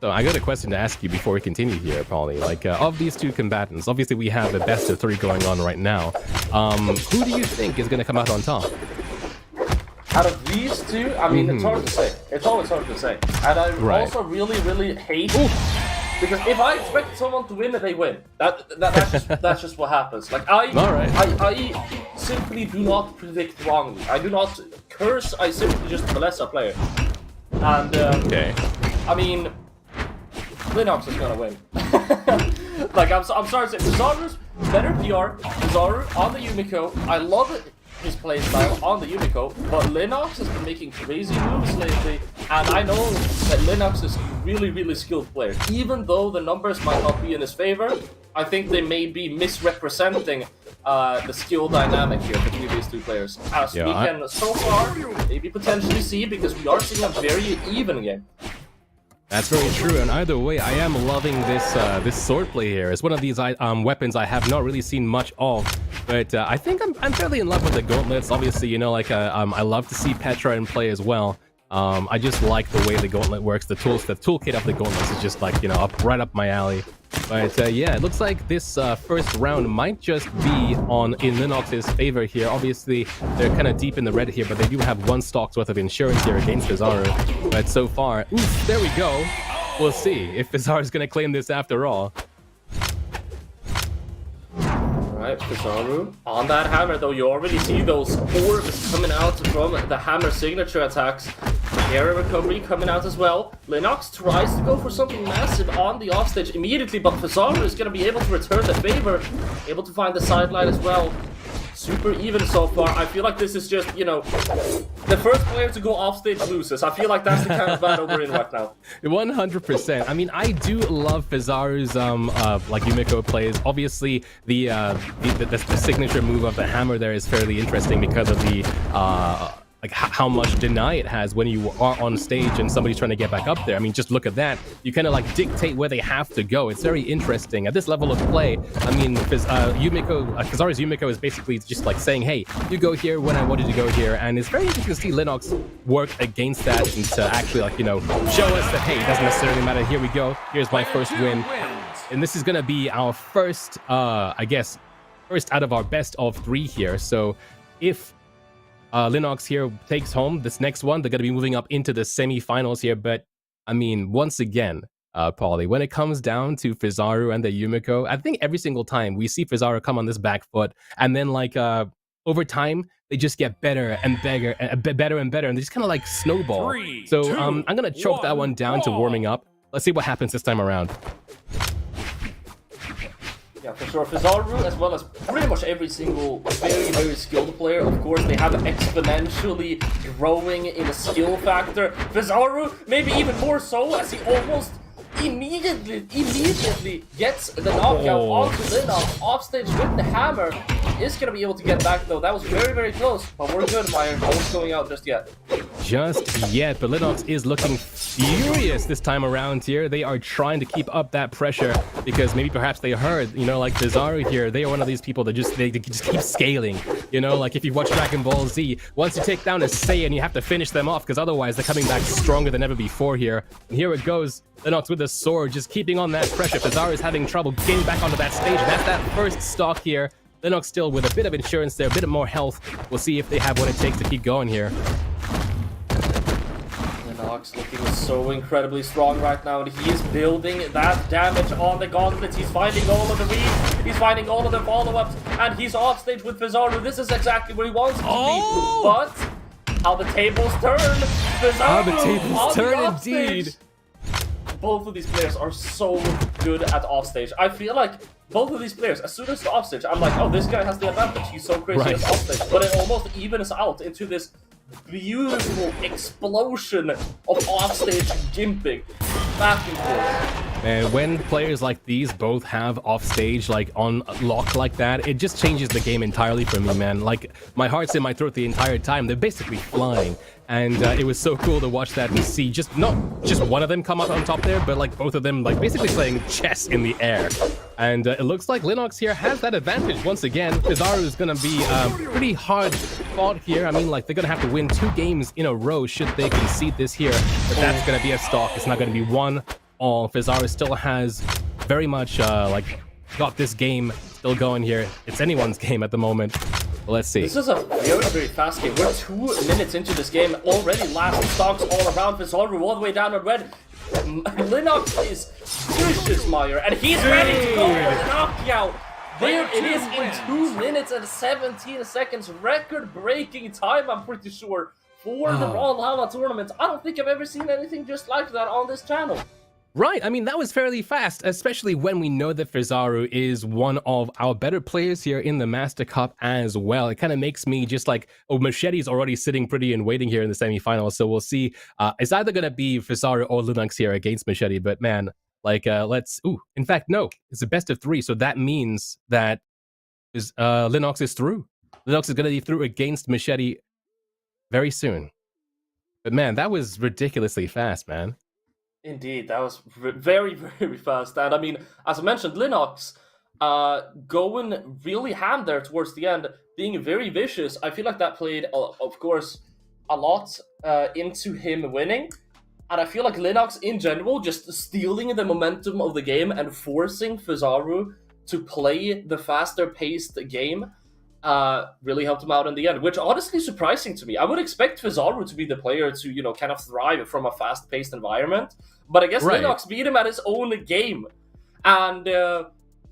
S3: So I got a question to ask you before we continue here, Paulie. Like, of these two combatants, obviously we have a best of 3 going on right now. Who do you think is going to come out on top?
S4: Out of these two, I mean, it's hard to say. It's always hard to say. And I also really, really hate... Because if I expect someone to win, they win. That's just what happens. Like, I simply do not predict wrongly. I do not curse, I simply just bless a player. And, I mean... Linux is gonna win. Like, I'm sorry to say, better PR, Kizaru on the Yumiko. I love his playstyle on the Yumiko, but Linux has been making crazy moves lately, and I know that Linux is a really, really skilled player. Even though the numbers might not be in his favor, I think they may be misrepresenting the skill dynamic here between these two players. As we can so far maybe potentially see, because we are seeing a very even game.
S3: That's very true, and either way, I am loving this this swordplay here. It's one of these weapons I have not really seen much of, but I think I'm fairly in love with the gauntlets. Obviously, you know, like I love to see Petra in play as well. I just like the way the gauntlet works. The toolkit of the gauntlets is just like, you know, right up my alley. But yeah, it looks like this first round might just be in Linox's favor here. Obviously, they're kind of deep in the red here, but they do have 1 stock's worth of insurance here against Fizaru. But so far, oof, there we go. We'll see if Fizaru's going to claim this after all.
S4: Alright, Fizaru on that hammer, though. You already see those orbs coming out from the hammer signature attacks. Air recovery coming out as well. Linox tries to go for something massive on the offstage immediately, but Fizaru is going to be able to return the favor, able to find the sideline as well. Super even so far. I feel like this is just, you know, the first player to go offstage loses. I feel like that's the kind of battle we're in right now.
S3: 100%. I mean, I do love Fizaru's like Yumiko plays. Obviously, the signature move of the hammer there is fairly interesting because of the like how much deny it has when you are on stage and somebody's trying to get back up there. I mean, just look at that. You kind of like dictate where they have to go. It's very interesting. At this level of play, I mean, Fizaru's Yumiko is basically just like saying, hey, you go here when I wanted to go here. And it's very interesting to see Linox work against that and to actually, like, you know, show us that, hey, it doesn't necessarily matter. Here we go. Here's my first win. And this is going to be our first, I guess, first out of our best of 3 here. So if Linox here takes home this next one, they're going to be moving up into the semi-finals here. But I mean, once again, Paulie, when it comes down to Fizaru and the Yumiko, I think every single time we see Fizaru come on this back foot, and then like over time they just get better and better and better and better, and they just kind of like snowball.
S5: 3,
S3: so
S5: 2,
S3: I'm gonna choke that one down to warming up. Let's see what happens this time around.
S4: Yeah, for sure. Fizaru, as well as pretty much every single very, very skilled player, of course, they have exponentially growing in a skill factor. Fizaru, maybe even more so, as he almost immediately gets the knockout onto Linox offstage with the hammer. Is going to be able to get back, though. That was very, very close, but we're good, Meyer. No one's going out just yet.
S3: Just yet, but Linox is looking furious this time around here. They are trying to keep up that pressure because maybe perhaps they heard, you know, like Fizaru here, they are one of these people that just keep scaling. You know, like if you watch Dragon Ball Z, once you take down a Saiyan, you have to finish them off because otherwise they're coming back stronger than ever before here. And here it goes. Linox with the sword, just keeping on that pressure. Fizaru is having trouble getting back onto that stage. That's that first stock here. Linox still with a bit of insurance there, a bit more health. We'll see if they have what it takes to keep going here.
S4: Linox looking so incredibly strong right now, and he is building that damage on the gauntlets. He's finding all of the reads, he's finding all of the follow-ups, and he's off stage with Fizaru. This is exactly where he wants to be, but how the tables turn. Fizaru
S3: how the tables turn
S4: indeed. Both of these players are so good at offstage. I feel like both of these players, as soon as the offstage, I'm like, oh, this guy has the advantage. He's so crazy at offstage. But it almost evens out into this beautiful explosion of offstage gimping back and forth.
S3: And when players like these both have offstage like on lock like that, it just changes the game entirely for me, man. Like, my heart's in my throat the entire time. They're basically flying. And it was so cool to watch that and see not just one of them come up on top there, but like both of them like basically playing chess in the air. And it looks like Linox here has that advantage once again. Fizaru is going to be pretty hard fought here. I mean, like, they're going to have to win 2 games in a row should they concede this here. But that's going to be a stock. It's not going to be 1-all. Fizaru still has very much like got this game still going here. It's anyone's game at the moment. Let's see.
S4: This is a very, very fast game. We're 2 minutes into this game. Already last stocks all around. Fizaru all the way down on red. Linox is vicious, Meyer, and he's ready to go for the knockout. There it is in 2 minutes and 17 seconds. Record-breaking time, I'm pretty sure, for the Brawlhalla tournament. I don't think I've ever seen anything just like that on this channel.
S3: Right, I mean, that was fairly fast, especially when we know that Fizaru is one of our better players here in the Master Cup as well. It kind of makes me just like, oh, Machete's already sitting pretty and waiting here in the semifinals, so we'll see. It's either going to be Fizaru or Linux here against Machete, but man, like, in fact, no, it's a best of 3, so that means that Linux is through. Linux is going to be through against Machete very soon. But man, that was ridiculously fast, man.
S4: Indeed, that was very, very fast. And I mean, as I mentioned, Linux going really ham there towards the end, being very vicious. I feel like that played, of course, a lot into him winning. And I feel like Linux in general just stealing the momentum of the game and forcing Fizaru to play the faster paced game really helped him out in the end, which honestly surprising to me. I would expect Fizaru to be the player to, kind of thrive from a fast-paced environment, but I guess
S3: Right.
S4: Linux beat him at his own game. And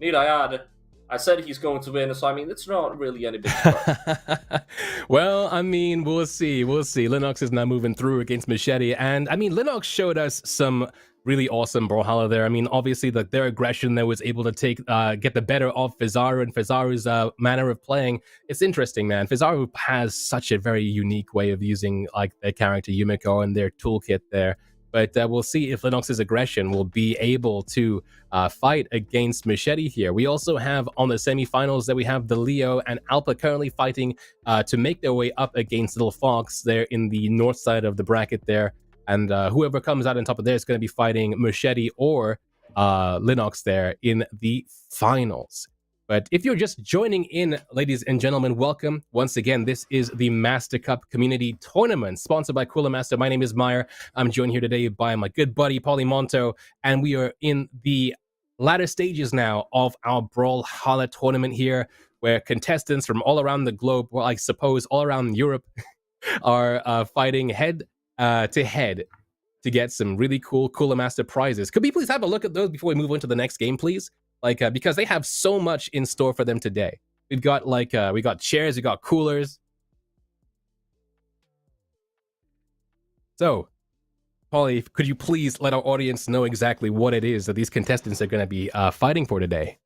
S4: need I add, I said he's going to win, so I mean, it's not really any big surprise.
S3: Well, I mean, we'll see. We'll see. Linux is now moving through against Machete, and I mean, Linux showed us some really awesome Brawlhalla there. I mean, obviously, their aggression there was able to get the better of Fizaru and Fizaru's manner of playing. It's interesting, man. Fizaru has such a very unique way of using like their character Yumiko and their toolkit there. But we'll see if Linux's aggression will be able to fight against Machete here. We also have on the semifinals that we have the Leo and Alpa currently fighting to make their way up against Little Fox there in the north side of the bracket there. And whoever comes out on top of there is going to be fighting Machete or Linux there in the finals. But if you're just joining in, ladies and gentlemen, welcome. Once again, this is the Master Cup Community Tournament, sponsored by Cooler Master. My name is Meyer. I'm joined here today by my good buddy, Monto, and we are in the latter stages now of our Brawlhalla tournament here, where contestants from all around the globe, well, I suppose all around Europe, are fighting head to head to get some really cool Cooler Master prizes. Could we please have a look at those before we move on to the next game, please? Like, because they have so much in store for them today. We've got we got chairs, we got coolers. So, Polly, could you please let our audience know exactly what it is that these contestants are going to be fighting for today?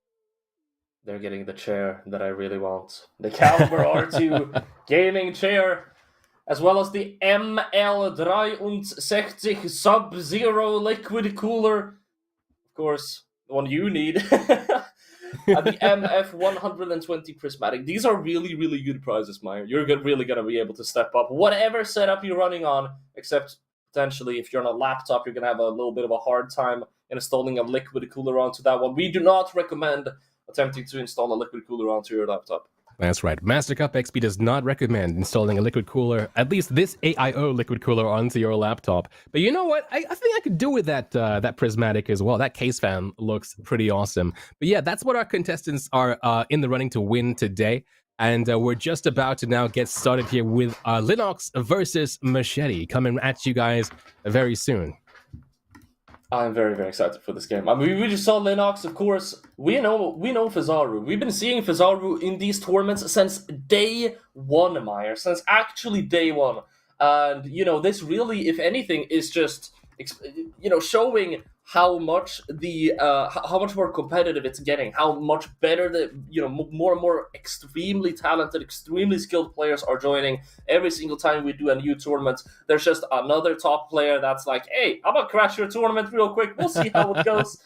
S4: They're getting the chair that I really want. The Caliber R2 gaming chair, as well as the ML63 Sub-Zero liquid cooler. Of course, the one you need. And the MF120 prismatic. These are really, really good prizes, Meyer. You're really going to be able to step up whatever setup you're running on, except potentially if you're on a laptop, you're going to have a little bit of a hard time installing a liquid cooler onto that one. We do not recommend attempting to install a liquid cooler onto your laptop.
S3: That's right. Mastercup XP does not recommend installing a liquid cooler, at least this AIO liquid cooler, onto your laptop. But you know what? I think I could do with that prismatic as well. That case fan looks pretty awesome. But yeah, that's what our contestants are in the running to win today. And we're just about to now get started here with Linux versus Machete coming at you guys very soon.
S4: I'm very, very excited for this game. I mean, we just saw Linux, of course. We know Fizaru. We've been seeing Fizaru in these tournaments since day one, Meyer. Since actually day one. And, this really, if anything, is just, showing how much how much more competitive it's getting, how much better more and more extremely talented, extremely skilled players are joining. Every single time we do a new tournament, there's just another top player that's like, hey, I'm gonna crash your tournament real quick, we'll see how it goes.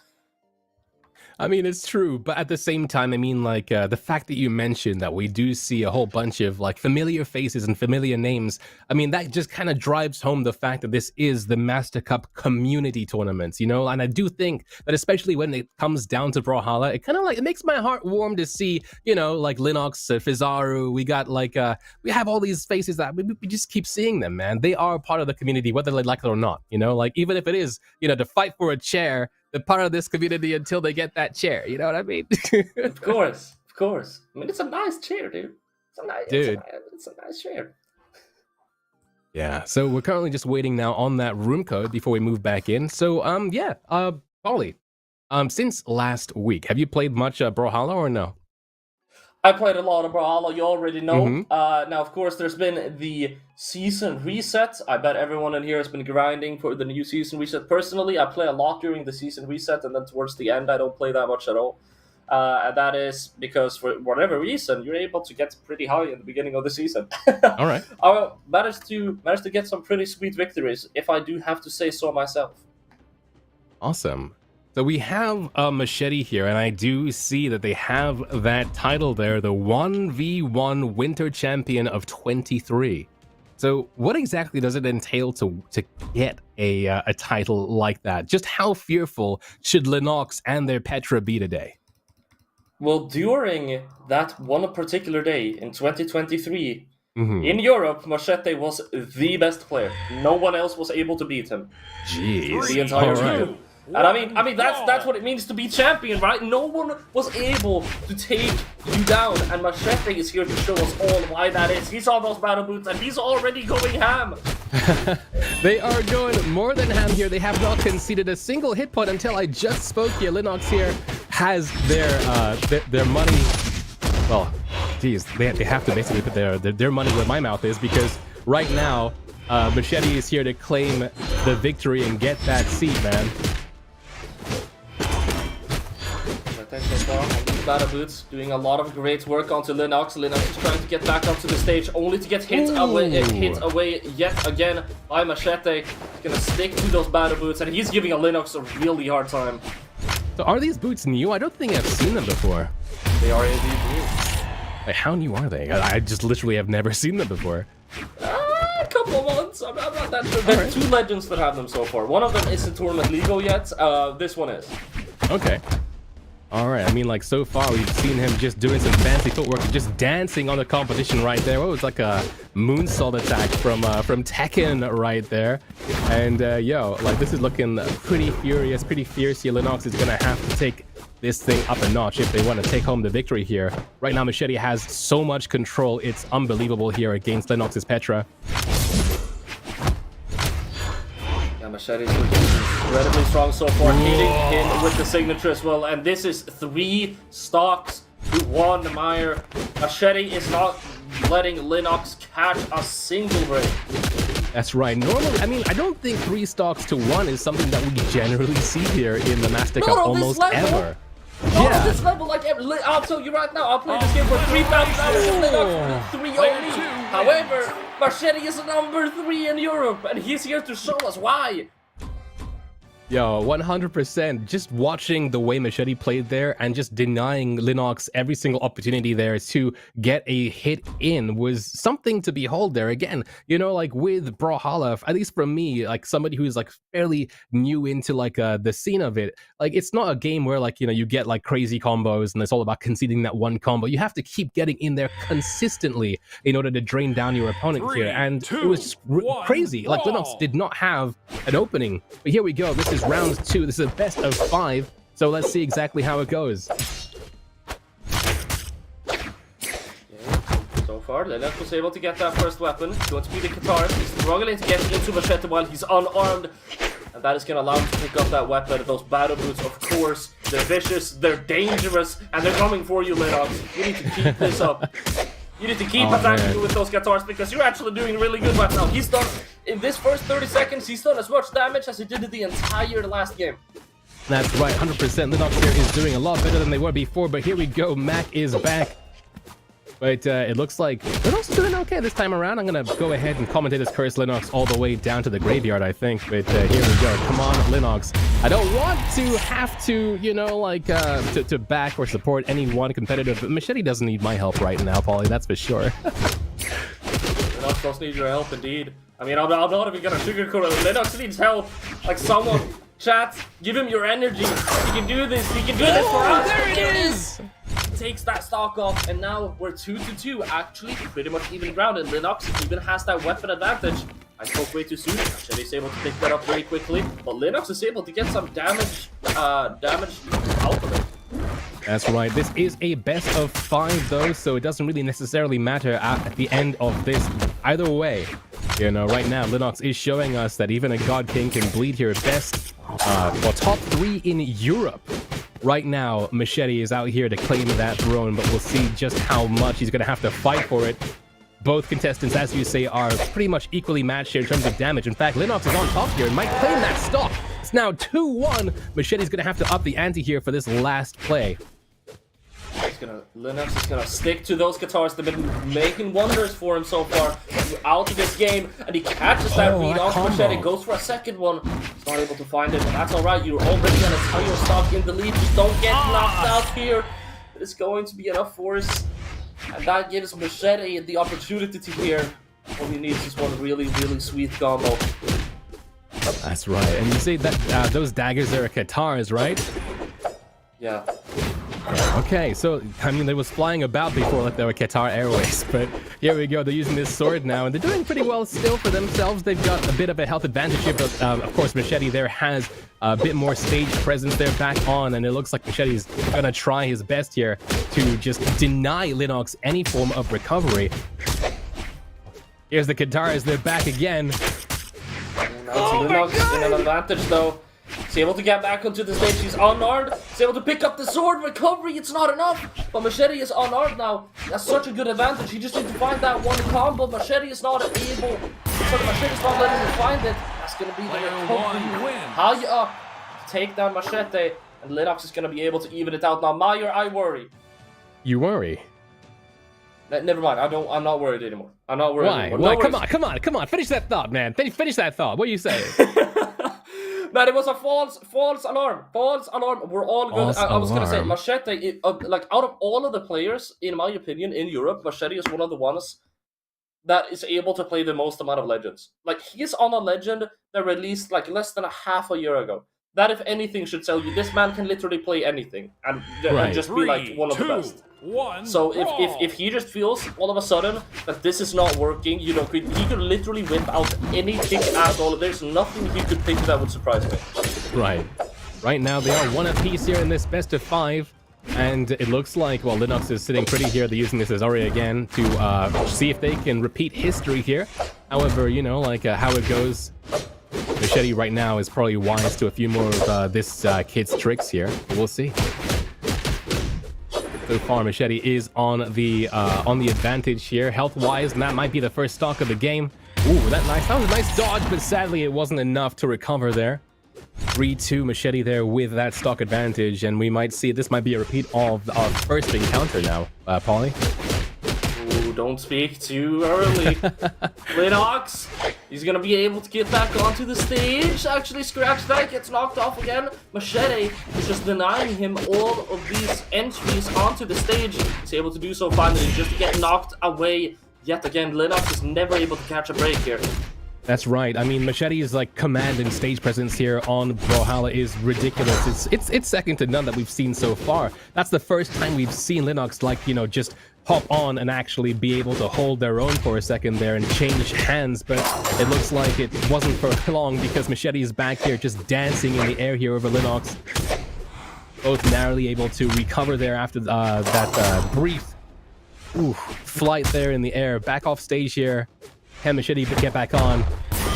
S3: I mean, it's true, but at the same time, I mean, like, the fact that you mentioned that we do see a whole bunch of, like, familiar faces and familiar names, I mean, that just kind of drives home the fact that this is the Master Cup community tournaments, and I do think that especially when it comes down to Brawlhalla, it kind of, like, it makes my heart warm to see, like, Linux, Fizaru, we got, like, we have all these faces that we just keep seeing them, man. They are part of the community, whether they like it or not, like, even if it is, to fight for a chair, the part of this community until they get that chair. You know what I mean?
S4: Of course. I mean, it's a nice chair, dude. It's a nice chair.
S3: Yeah. So we're currently just waiting now on that room code before we move back in. So, Polly, since last week, have you played much Brawlhalla or no?
S4: I played a lot of Brawlhalla, you already know.
S3: Mm-hmm.
S4: Now, of course, there's been the season reset. I bet everyone in here has been grinding for the new season reset. Personally, I play a lot during the season reset, and then towards the end, I don't play that much at all. And that is because, for whatever reason, you're able to get pretty high in the beginning of the season.
S3: All right.
S4: I managed to get some pretty sweet victories, if I do have to say so myself.
S3: Awesome. So we have a Machete here, and I do see that they have that title there, the 1v1 Winter Champion of 23. So what exactly does it entail to get a title like that? Just how fearful should Lennox and their Petra be today?
S4: Well, during that one particular day in 2023,
S3: Mm-hmm.
S4: in Europe, Machete was the best player. No one else was able to beat him.
S3: Jeez.
S4: The entire
S3: All right.
S4: season. And I mean that's what it means to be champion, right? No one was able to take you down, and Machete is here to show us all why that is. He saw those battle boots, and he's already going ham.
S3: They are going more than ham here. They have not conceded a single hit point until I just spoke here. Lennox here has their money. Well, geez, they have to basically put their money where my mouth is, because right now Machete is here to claim the victory and get that seat, man.
S4: So far on these battle boots, doing a lot of great work onto Lennox. Lennox is trying to get back onto the stage, only to get hit away yet again by Machete. He's gonna stick to those battle boots, and he's giving a Lennox a really hard time.
S3: So are these boots new? I don't think I've seen them before.
S4: They are indeed new.
S3: Like, how new are they? I just literally have never seen them before.
S4: A couple months. I'm not that sure. There's two legends that have them so far. One of them isn't Tournament legal yet. This one is.
S3: Okay. All right. I mean, like, so far we've seen him just doing some fancy footwork, just dancing on the competition right there. What was like a moonsault attack from Tekken right there. And yo, like, this is looking pretty furious, pretty fierce here. Lennox is gonna have to take this thing up a notch if they want to take home the victory here. Right now, Machete has so much control. It's unbelievable here against Lennox's Petra.
S4: Yeah, Machete's looking incredibly strong so far, hitting him with the signature as well. And this is 3 stocks to 1 Meyer. Machete is not letting Lennox catch a single break.
S3: That's right. Normally, I mean, I don't think 3 stocks to 1 is something that we generally see here in the Mastercup almost ever.
S4: Not at this level, like, I'll tell you right now, I'll play this game for 3,000 hours and Lennox 3 only. However, Machete is number 3 in Europe, and he's here to show us why.
S3: Yo, 100%. Just watching the way Machete played there and just denying Lennox every single opportunity there to get a hit in was something to behold there. Again, you know, like with Brawlhalla, at least for me, like somebody who's like fairly new into like the scene of it, like it's not a game where like, you know, you get like crazy combos and it's all about conceding that one combo. You have to keep getting in there consistently in order to drain down your opponent here. And it was just crazy. Like Lennox did not have an opening. But here we go. This is round 2. This is a best of 5. So let's see exactly how it goes.
S4: So far, Lennox was able to get that first weapon. He's going to be the Qatar. He's struggling to get into Machete while he's unarmed. And that is going to allow him to pick up that weapon. Those battle boots, of course, they're vicious, they're dangerous, and they're coming for you, Lennox. You need to keep this up. You need to keep attacking with those Qatars because you're actually doing really good right now. He's done, in this first 30 seconds, he's done as much damage as he did in the entire last game. That's
S3: right, 100%. Lennox here is doing a lot better than they were before, but here we go. Mac is back. But it looks like Lennox is doing okay this time around. I'm going to go ahead and commentate this curse Lennox all the way down to the graveyard, I think. But here we go. Come on, Lennox. I don't want to have to, you know, like, to back or support any one competitive. But Machete doesn't need my help right now, Paulie. That's for sure.
S4: Lennox does need your help, indeed. I mean, I'm not even going to sugarcoat it. Lennox needs help. Like, someone, chat, give him your energy. He can do this. He can do this for us.
S3: There it is.
S4: Takes that stock off, and now we're 2-2, actually pretty much even ground, and Lennox even has that weapon advantage. I spoke way too soon. Machete's able to pick that up very quickly, but Lennox is able to get some damage out of it.
S3: That's right. This is a best of 5 though, so it doesn't really necessarily matter at the end of this. Either way, you know, right now Lennox is showing us that even a God King can bleed here. Best, well, top 3 in Europe. Right now, Machete is out here to claim that throne, but we'll see just how much he's going to have to fight for it. Both contestants, as you say, are pretty much equally matched here in terms of damage. In fact, Linux is on top here and might claim that stock. It's now 2-1. Machete's going to have to up the ante here for this last play.
S4: Linux is gonna stick to those guitars. They've been making wonders for him so far throughout this game, and he catches that read off Machete, goes for a second one. He's not able to find it, but that's alright. You're already on a tire stock in the lead. Just don't get knocked out here. It's going to be enough force, and that gives Machete the opportunity to hear. All he needs is one really, really sweet combo.
S3: That's right. And you say that those daggers are guitars, right?
S4: Yeah.
S3: Okay, so, I mean, they was flying about before like they were Qatar Airways, but here we go. They're using this sword now, and they're doing pretty well still for themselves. They've got a bit of a health advantage here, but of course, Machete there has a bit more stage presence there back on, and it looks like Machete's gonna try his best here to just deny Linux any form of recovery. Here's the guitars, they're back again.
S4: Linux in an advantage, though. He's able to get back onto the stage. He's unarmed. He's able to pick up the sword. Recovery, it's not enough. But Machete is unarmed now. That's such a good advantage. He just needs to find that one combo. Machete is not able. So Machete's not letting him find it. That's going to be the recovery. How you up? Take down Machete. And Linux is going to be able to even it out. Now, Meyer, I worry.
S3: You worry?
S4: Never mind. I'm not worried anymore. I'm not worried anymore.
S3: Why? Come on. Finish that thought, man. Finish that thought. What are you saying?
S4: Man, it was a false alarm. False alarm. We're all good. I was gonna say Machete. Like out of all of the players, in my opinion, in Europe, Machete is one of the ones that is able to play the most amount of legends. Like he's on a legend that released like less than a half a year ago. That, if anything, should tell you this man can literally play anything and just be like one of the best. So if he just feels all of a sudden that this is not working, you know, he could literally whip out any pick at all. There's nothing he could pick that would surprise me.
S3: Right. Right now they are one apiece here in this best of 5. And it looks like, well, Linux is sitting pretty here. They're using this as Ari again to see if they can repeat history here. However, you know, like how it goes, Machete right now is probably wise to a few more of this kid's tricks here. We'll see. So far, Machete is on the advantage here, health-wise, and that might be the first stock of the game. Ooh, that was a nice dodge, but sadly it wasn't enough to recover there. 3-2 Machete there with that stock advantage, and we might see this might be a repeat of our first encounter now, Paulie.
S4: Ooh, don't speak too early. Linux, he's gonna be able to get back onto the stage. Actually, scratch that, gets knocked off again. Machete is just denying him all of these entries onto the stage. He's able to do so finally, just to get knocked away yet again. Linux is never able to catch a break here.
S3: That's right. I mean, Machete's like command and stage presence here on Brawlhalla is ridiculous. It's second to none that we've seen so far. That's the first time we've seen Linux, like, you know, just hop on and actually be able to hold their own for a second there and change hands, but it looks like it wasn't for long because Machete is back here just dancing in the air here over Linux. Both narrowly able to recover there after that brief flight there in the air. Back off stage here. Can Machete get back on?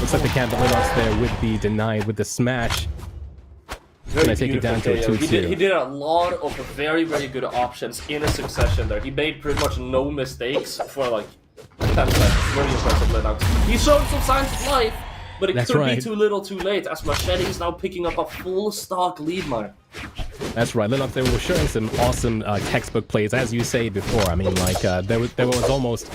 S3: Looks like they can't, but Linux there with the denied, with the smash. Gonna take it down to a 2-2.
S4: He did a lot of very, very good options in a succession there. He made pretty much no mistakes for like 10 seconds. Very impressive Linux. He showed some signs of life, but it could be too little too late as Machete is now picking up a full stock lead, man.
S3: That's right. Linux, they were showing some awesome textbook plays, as you say before. I mean, like, there was almost...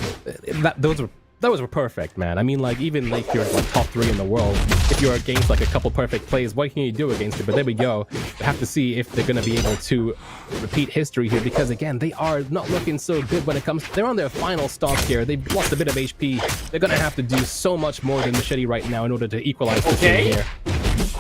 S3: Those were perfect, man. I mean, like, even like you're like top 3 in the world, if you're against like a couple perfect plays, what can you do against it? But there we go. We have to see if they're going to be able to repeat history here, because again, they are not looking so good when it comes. They're on their final stock here. They've lost a bit of HP. They're going to have to do so much more than Machete right now in order to equalize the thing here.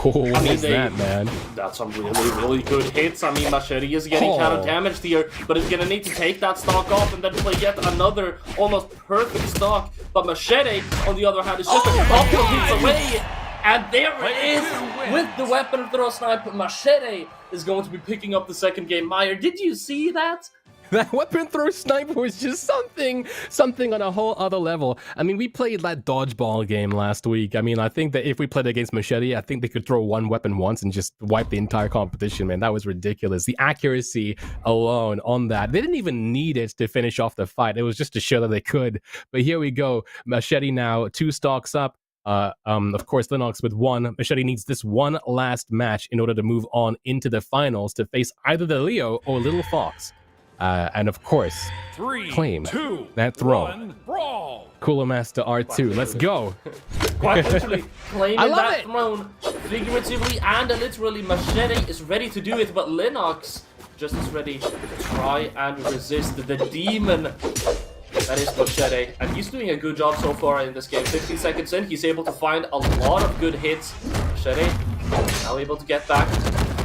S3: Oh, what is that, man?
S4: That's some really, really good hits. I mean, Machete is getting kind of damaged here, but he's gonna need to take that stock off and then play yet another almost perfect stock. But Machete, on the other hand, is just a couple of hits away. And there it is with the weapon throw snipe. Machete is going to be picking up the second game. Meyer, did you see that?
S3: That weapon throw sniper was just something on a whole other level. I mean, we played that dodgeball game last week. I mean, I think that if we played against Machete, I think they could throw one weapon once and just wipe the entire competition, man. That was ridiculous. The accuracy alone on that. They didn't even need it to finish off the fight. It was just to show that they could. But here we go. Machete now 2 stocks up. Of course, Linux with 1. Machete needs this one last match in order to move on into the finals to face either the Leo or Little Fox. And of course, claim that throne. Cooler Master R2, let's go.
S4: Quite literally claiming that
S3: it.
S4: throne, figuratively and literally. Machete is ready to do it, but Linux just as ready to try and resist the demon that is Machete, and he's doing a good job so far in this game. 15 seconds in, he's able to find a lot of good hits. Machete now able to get back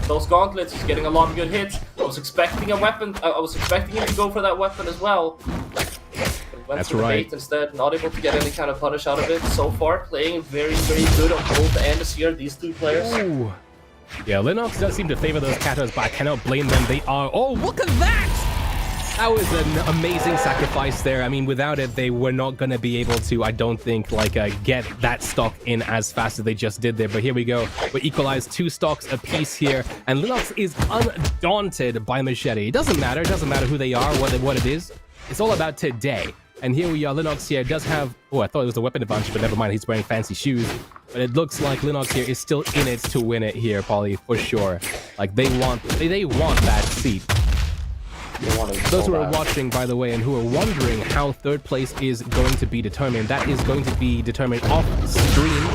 S4: those gauntlets. He's getting a lot of good hits. I was expecting a weapon. I was expecting him to go for that weapon as well. But he went
S3: That's
S4: for the
S3: right.
S4: bait instead, not able to get any kind of punish out of it. So far, playing very, very good on both ends here, these two players.
S3: Ooh. Yeah, Linux does seem to favor those katas, but I cannot blame them. They are... Oh, look at that! That was an amazing sacrifice there. I mean, without it, they were not going to be able to, I don't think, like, get that stock in as fast as they just did there. But here we go. We equalized 2 stocks apiece here, and Linux is undaunted by Machete. It doesn't matter. It doesn't matter who they are, what it is. It's all about today. And here we are. Linux here does have... Oh, I thought it was a weapon advantage, but never mind. He's wearing fancy shoes. But it looks like Linux here is still in it to win it here, Polly, for sure. Like, they want that seat. Those who are watching, by the way, and who are wondering how 3rd place is going to be determined, that is going to be determined off stream.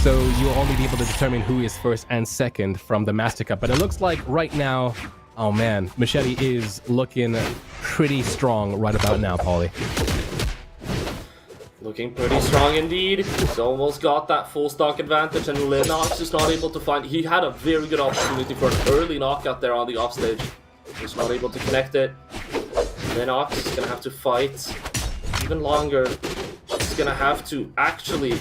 S3: So you'll only be able to determine who is 1st and 2nd from the Mastercup. But it looks like right now, oh man, Machete is looking pretty strong right about now, Paulie.
S4: Looking pretty strong indeed. He's almost got that full stock advantage, and Linux is not able to find... He had a very good opportunity for an early knockout there on the offstage. Just not able to connect it. Linux is gonna have to fight even longer. He's gonna have to actually,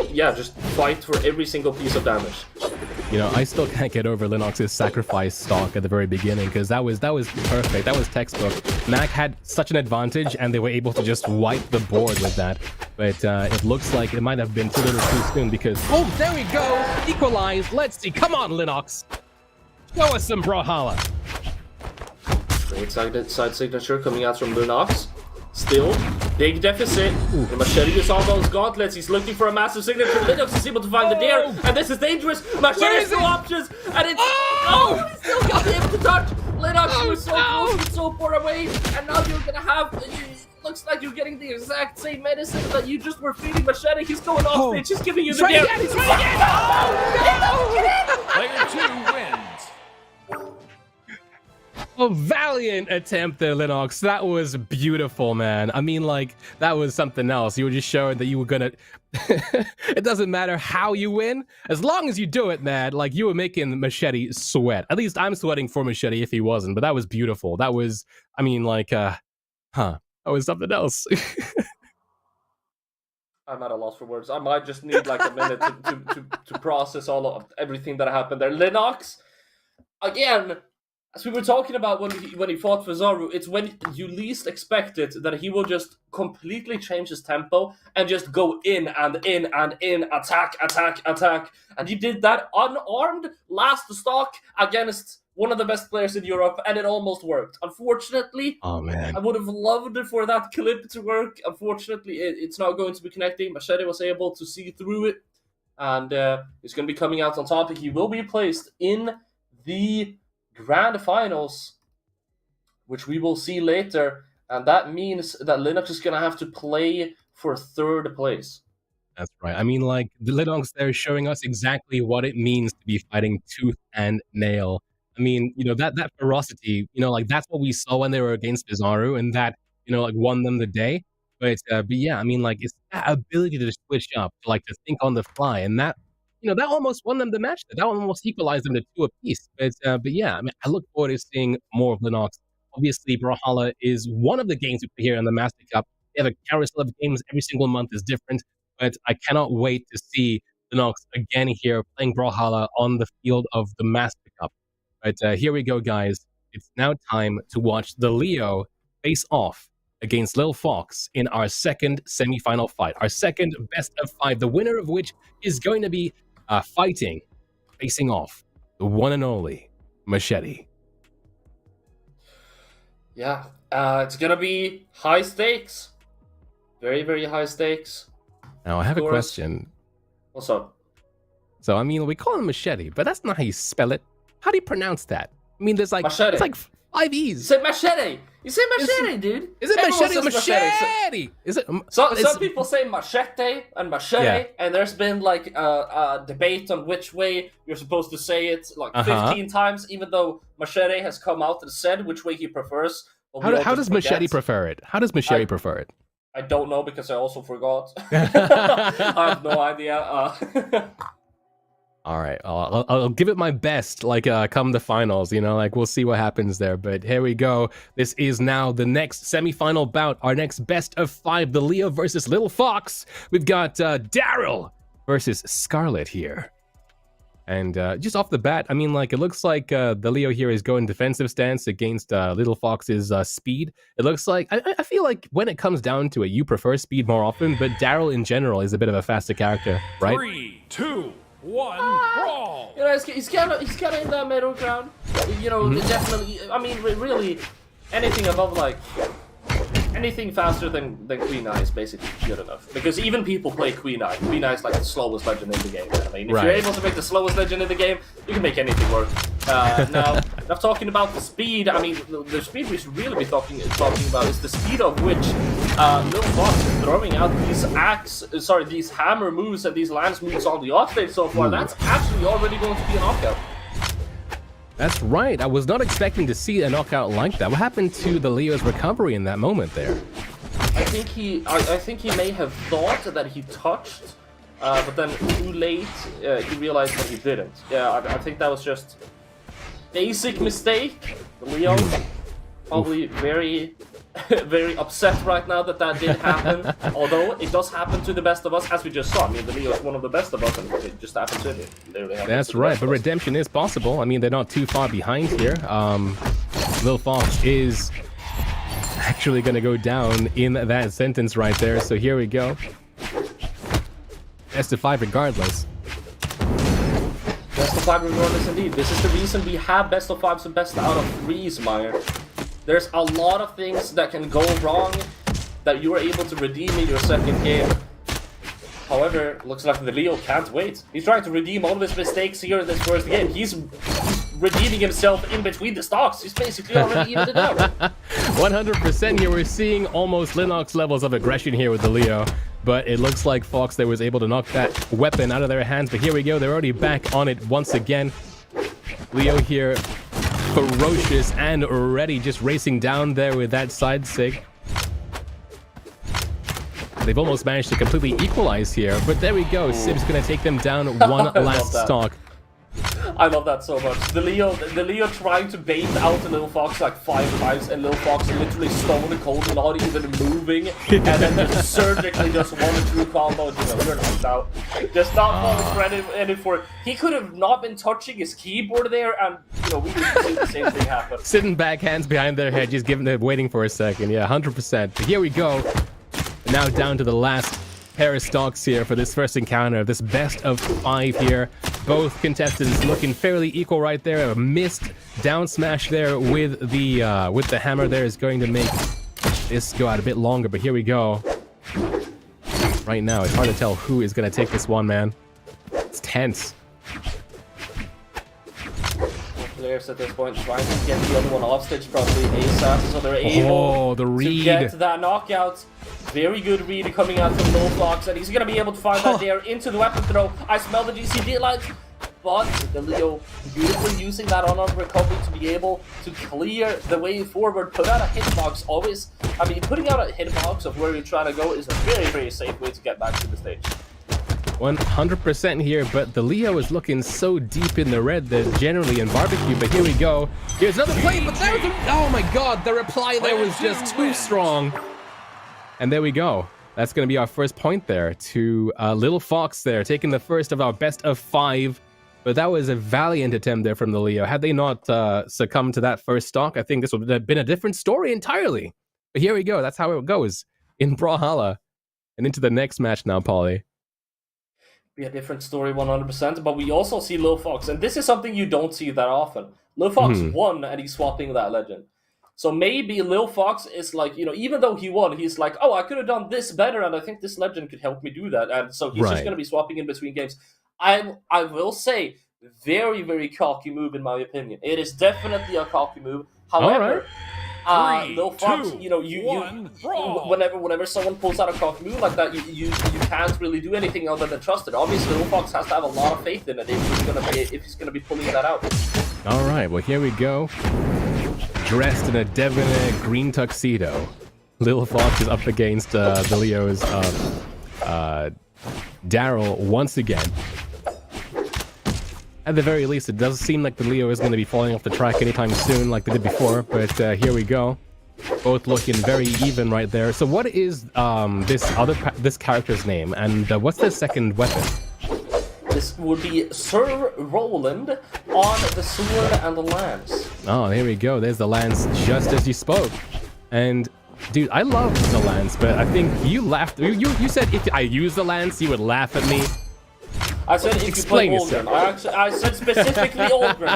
S4: yeah, just fight for every single piece of damage.
S3: You know, I still can't get over Linux's sacrifice stock at the very beginning, because that was perfect. That was textbook. Mac had such an advantage, and they were able to just wipe the board with that. But it looks like it might have been too little too soon, because... Oh, there we go! Equalize! Let's see! Come on, Linux! Show us some Brawlhalla!
S4: Great side signature coming out from Lunox. Still, big deficit. The Machete is on those gauntlets. He's looking for a massive signature. Linux is able to find the deer, and this is dangerous. Machete has no options, and it's... Oh! He still got him to touch. Linux, you were so close and so far away, and now you're gonna have... Looks like you're getting the exact same medicine that you just were feeding Machete. He's going off stage. He's giving you the deer.
S3: He's right again!
S5: Player 2 wins.
S3: A valiant attempt there, Linux. That was beautiful, man. I mean, like, that was something else. You were just showing that you were gonna... It doesn't matter how you win. As long as you do it, man, like, you were making Machete sweat. At least I'm sweating for Machete if he wasn't, but that was beautiful. That was, I mean, like, that was something else.
S4: I'm at a loss for words. I might just need, like, a minute to process all of everything that happened there. Linux, again... As we were talking about when he fought for Zaru, it's when you least expect it that he will just completely change his tempo and just go in and in and in, attack. And he did that unarmed, last stock against one of the best players in Europe, and it almost worked. Unfortunately,
S3: Oh, man.
S4: I would have loved for that clip to work. Unfortunately, it's not going to be connecting. Machete was able to see through it, and he's going to be coming out on top. He will be placed in the Grand Finals, which we will see later, and that means that Linux is going to have to play for 3rd place.
S3: That's right. I mean, like, the Linux there is showing us exactly what it means to be fighting tooth and nail. I mean, you know, that ferocity, you know, like, that's what we saw when they were against Bizaru, and that, you know, like, won them the day. But yeah, I mean, like, it's that ability to switch up, like, to think on the fly, and that, you know, that almost won them the match. That almost equalized them to 2 apiece. But yeah, I mean, I look forward to seeing more of Linux. Obviously, Brawlhalla is one of the games we play here in the Master Cup. We have a carousel of games. Every single month is different. But I cannot wait to see Linux again here playing Brawlhalla on the field of the Master Cup. But here we go, guys. it's now time to watch the Leo face off against Lil Fox in our second semi-final fight, our second best of 5, the winner of which is going to be facing off the one and only Machete.
S4: Yeah, it's gonna be high stakes. Very, very high stakes.
S3: Now, I have a question.
S4: What's up?
S3: So, I mean, we call him Machete, but that's not how you spell it. How do you pronounce that? I mean, there's like,
S4: Machete.
S3: it's like 5 E's.
S4: You say machete. You say machete, dude.
S3: Is it
S4: Everyone
S3: machete or
S4: says
S3: machete? Is it?
S4: Some people say machete and machete,
S3: Yeah.
S4: and there's been like a debate on which way you're supposed to say it, like 15 times, even though Machete has come out and said which way he prefers.
S3: How does Machete prefer it? How does Machete prefer it?
S4: I don't know because I also forgot. I have no idea.
S3: All right, I'll give it my best, like, come the finals, you know, like, we'll see what happens there. But here we go. This is now the next semi-final bout, our next best of 5, the Leo versus Lil Fox. We've got Daryl versus Scarlet here. And just off the bat, I mean, like, it looks like the Leo here is going defensive stance against Little Fox's speed. It looks like, I feel like when it comes down to it, you prefer speed more often, but Daryl in general is a bit of a faster character, right?
S5: 3, 2, 1, brawl!
S4: You know, he's kind of in that middle ground. You know, definitely. I mean, really, anything above like anything faster than Queen Eye is basically good enough. Because even people play Queen Eye. Queen Eye is like the slowest legend in the game. I mean, if you're able to make the slowest legend in the game, you can make anything work. Now talking about the speed, I mean, the speed we should really be talking about is the speed of which Lil Fox is throwing out these hammer moves and these lance moves on the offstage so far. That's actually already going to be a knockout.
S3: That's right. I was not expecting to see a knockout like that. What happened to the Leo's recovery in that moment there?
S4: I think he may have thought that he touched, but then too late he realized that he didn't. Yeah, I think that was just basic mistake. The Leo probably very very upset right now that did happen. Although it does happen to the best of us, as we just saw. I mean, the Leo is one of the best of us, and it just happened to him.
S3: That's right, but redemption is possible. I mean, they're not too far behind here. Lil Fox is actually going to go down in that sentence right there. So here we go. Best of 5 regardless.
S4: Best of 5 regardless indeed. This is the reason we have best of 5s and best out of 3s, Meyer. There's a lot of things that can go wrong that you are able to redeem in your second game. However, looks like the Leo can't wait. He's trying to redeem all of his mistakes here in this first game. He's redeeming himself in between the stocks. He's basically already evened it out.
S3: 100% here. We're seeing almost Linux levels of aggression here with the Leo. But it looks like Fox there was able to knock that weapon out of their hands. But here we go. They're already back on it once again. Leo here, ferocious and ready, just racing down there with that side sig. They've almost managed to completely equalize here, but there we go. Sib's gonna take them down one last stock.
S4: I love that so much. The Leo trying to bait out Lil Fox like 5 times, and Lil Fox literally stone cold, not even moving, and then just surgically just 1 or 2 combo. You're knocked out. Just not falling credit for it. He could have not been touching his keyboard there, and we would see the same thing happen.
S3: Sitting back, hands behind their head, just waiting for a second. Yeah, 100%. But here we go. Now down to the last pair of stocks here for this first encounter, this best of 5 here. Both contestants looking fairly equal right there. A missed down smash there with the hammer there is going to make this go out a bit longer, but here we go. Right now, it's hard to tell who is going to take this one, man. It's tense.
S4: Players at this point trying to get the other one off stage probably ASAP, so they're able to get that knockout. Very good read coming out from Lil Fox, and he's going to be able to find that there into the weapon throw. I smell the GCD light, but the Leo beautifully using that unarmed recovery to be able to clear the way forward, put out a hitbox always. I mean, putting out a hitbox of where you're trying to go is a very, very safe way to get back to the stage.
S3: 100% here, but the Leo is looking so deep in the red that generally in barbecue, but here we go. Here's another play, but there was oh my god, the reply there was just too strong. And there we go. That's going to be our first point there to Lil Fox there, taking the first of our best of 5 But that was a valiant attempt there from the Leo. Had they not succumbed to that first stock, I think this would have been a different story entirely. But here we go. That's how it goes in Brawlhalla. And into the next match now, Polly.
S4: Be a different story 100%, but we also see Lil Fox, and this is something you don't see that often. Lil Fox won, and he's swapping that legend. So maybe Lil Fox is like, even though he won, he's like, oh, I could have done this better, and I think this legend could help me do that. And so he's just going to be swapping in between games. I will say, very, very cocky move in my opinion. It is definitely a cocky move. However, Lil Fox, whenever someone pulls out a cocky move like that, you can't really do anything other than trust it. Obviously, Lil Fox has to have a lot of faith in it if he's gonna be pulling that out.
S3: All right, well here we go. Dressed in a debonair green tuxedo, Lil Fox is up against the Leo's Daryl once again. At the very least, it does seem like the Leo is going to be falling off the track anytime soon like they did before, but here we go. Both looking very even right there. So what is this character's name, and what's their second weapon?
S4: This would be Sir Roland on the sword and the lance.
S3: Oh, here we go. There's the lance just as you spoke. And dude, I love the lance, but I think you laughed. You said if I use the lance, you would laugh at me.
S4: I said if you play Aldrin. I said specifically Aldrin.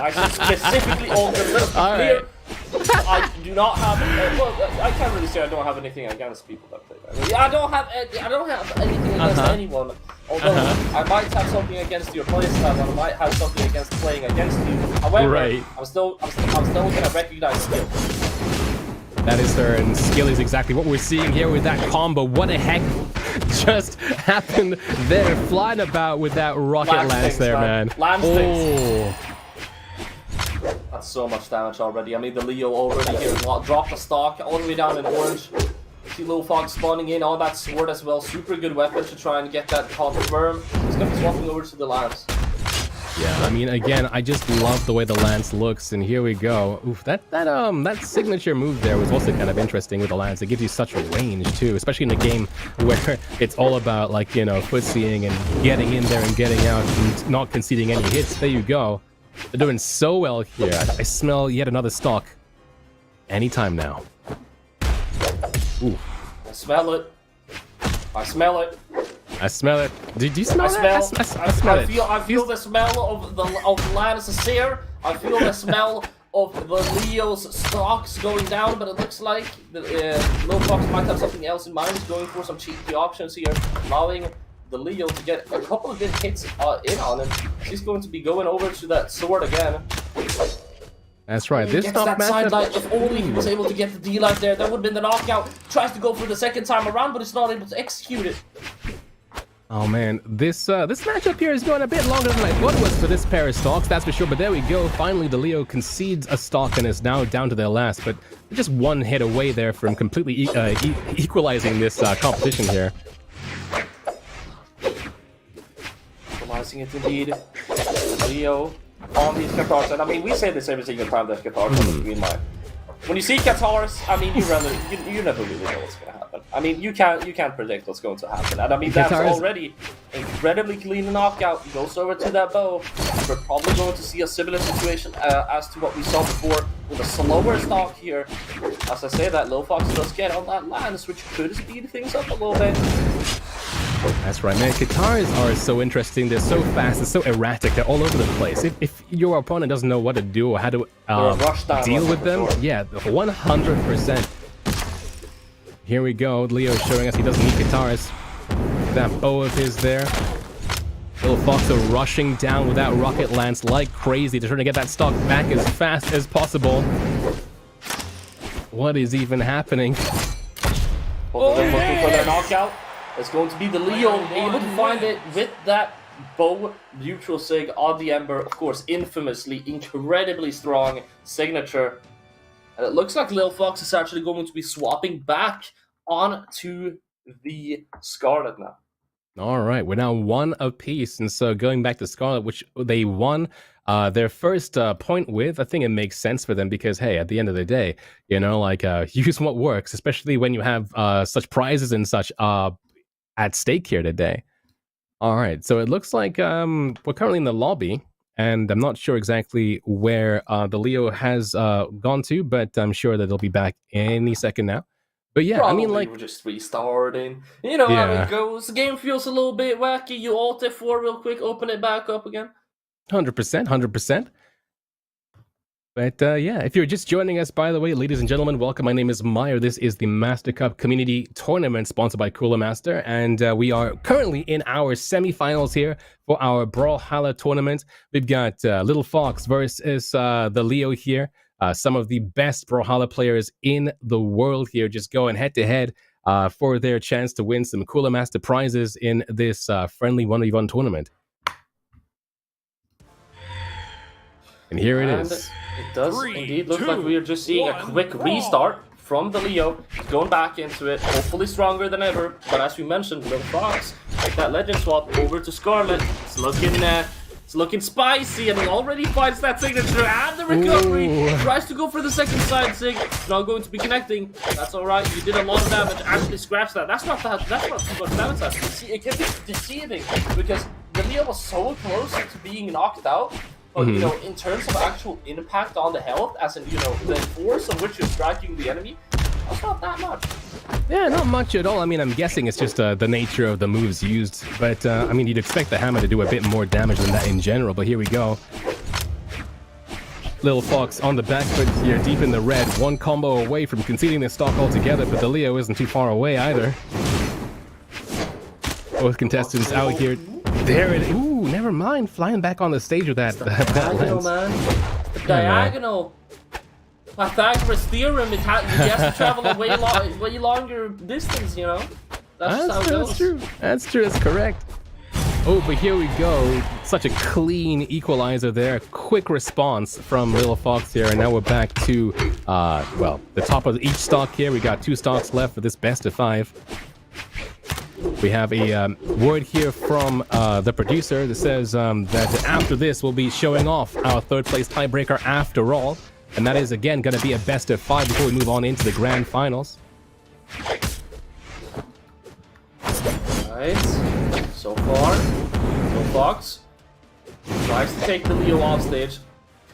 S4: All right. I do not have. I can't really say I don't have anything against people that play that. I don't have anything against anyone. Although I might have something against your playstyle, and I might have something against playing against you. However, I'm still gonna recognize skill.
S3: That is her, and skill is exactly what we're seeing here with that combo. What the heck just happened there? Flying about with that rocket lance there, man.
S4: That's so much damage already. I mean, the Leo already here dropped a stock all the way down in orange. See Lil Fox spawning in on that sword as well. Super good weapon to try and get that confirm. He's gonna be swapping over to the lance.
S3: Yeah, I mean, again, I just love the way the lance looks, and here we go. Oof, that signature move there was also kind of interesting with the lance. It gives you such a range too, especially in a game where it's all about like footseeing and getting in there and getting out and not conceding any hits. There you go. They're doing so well here. I smell yet another stock. Anytime now. Ooh.
S4: I smell it. I smell it.
S3: I smell it. Did you smell that? I smell it.
S4: I feel the smell of the Lance's here. I feel the smell of the Leo's stocks going down, but it looks like Lil Fox might have something else in mind. He's going for some cheeky options here, allowing the Leo to get a couple of good hits in on him. He's going to be going over to that sword again.
S3: That's right. This
S4: that sidelight. If only he was able to get the D-light there, that would have been the knockout. Tries to go for the second time around, but it's not able to execute it.
S3: Oh man, this matchup here is going a bit longer than I thought it was for this pair of stocks, that's for sure. But there we go. Finally, the Leo concedes a stock and is now down to their last. But just one hit away there from completely equalizing this competition here.
S4: Equalizing it indeed. Leo on these Qatars, and I mean, we say this every single time there's Qatars on the screen line. When you see Qatars, I mean, you never really know what's going to happen. I mean, you can't predict what's going to happen, and I mean that's already incredibly clean knockout. He goes over to that bow. We're probably going to see a similar situation as to what we saw before with a slower stock here. As I say that, Lil Fox does get on that lance, which could speed things up a little bit.
S3: That's right, man. Qatars are so interesting. They're so fast. They're so erratic. They're all over the place. If your opponent doesn't know what to do or how to deal with them, yeah, 100%. Here we go. Leo showing us he doesn't need Qatars. That bow of his there. Lil Fox are rushing down with that rocket lance like crazy to try to get that stock back as fast as possible. What is even happening?
S4: Both of them looking for their knockout. It's going to be the Leo able to find it with that bow neutral sig on the Ember. Of course, infamously, incredibly strong signature. And it looks like Lil Fox is actually going to be swapping back onto the Scarlet now.
S3: All right, we're now one apiece. And so going back to Scarlet, which they won their first point with, I think it makes sense for them because, hey, at the end of the day, use what works, especially when you have such prizes and such at stake here today. All right, so it looks like we're currently in the lobby, And I'm not sure exactly where the Leo has gone to, but I'm sure that they'll be back any second now. But yeah,
S4: Probably
S3: I mean, like,
S4: we're just restarting. You know how it goes. The game feels a little bit wacky. You Alt F4 real quick, open it back up again.
S3: 100%, 100%. But yeah, if you're just joining us, by the way, ladies and gentlemen, welcome. My name is Meyer. This is the Mastercup Community Tournament sponsored by Cooler Master. And we are currently in our semifinals here for our Brawlhalla tournament. We've got Little Fox versus the Leo here. Some of the best Brawlhalla players in the world here just going head to head for their chance to win some Cooler Master prizes in this friendly 1v1 tournament. And here it is.
S4: It does indeed look like we are just seeing a quick restart from the Leo. He's going back into it, hopefully stronger than ever. But as we mentioned, Little Fox, like that legend swap over to Scarlet. It's looking spicy, and he already finds that signature and the recovery. He tries to go for the second side sig. Not going to be connecting. That's all right. You did a lot of damage. Actually, scratch that. That's not too much damage. It can be deceiving because the Leo was so close to being knocked out. But, you know, in terms of actual impact on the health, as in, you know, the force of which you're striking the enemy, that's not that much.
S3: Yeah, not much at all. I mean, I'm guessing it's just the nature of the moves used. But, I mean, you'd expect the hammer to do a bit more damage than that in general. But here we go. Little Fox on the back foot here, deep in the red. One combo away from conceding the stock altogether, but the Leo isn't too far away either. Both contestants out here. There it is. Ooh, never mind. Flying back on the stage with that
S4: diagonal, man. The diagonal. Pythagoras theorem. He has to travel a way longer distance, you know. That's how it goes.
S3: That's true. That's true. That's correct. Oh, but here we go. Such a clean equalizer there. Quick response from Little Fox here. And now we're back to, well, the top of each stock here. We got 2 stocks left for this best of 5. We have a word here from the producer that says that after this we'll be showing off our 3rd place tiebreaker after all. And that is, again, going to be a best of 5 before we move on into the grand finals.
S4: Alright, so far, Little Fox tries to take the Leo off stage.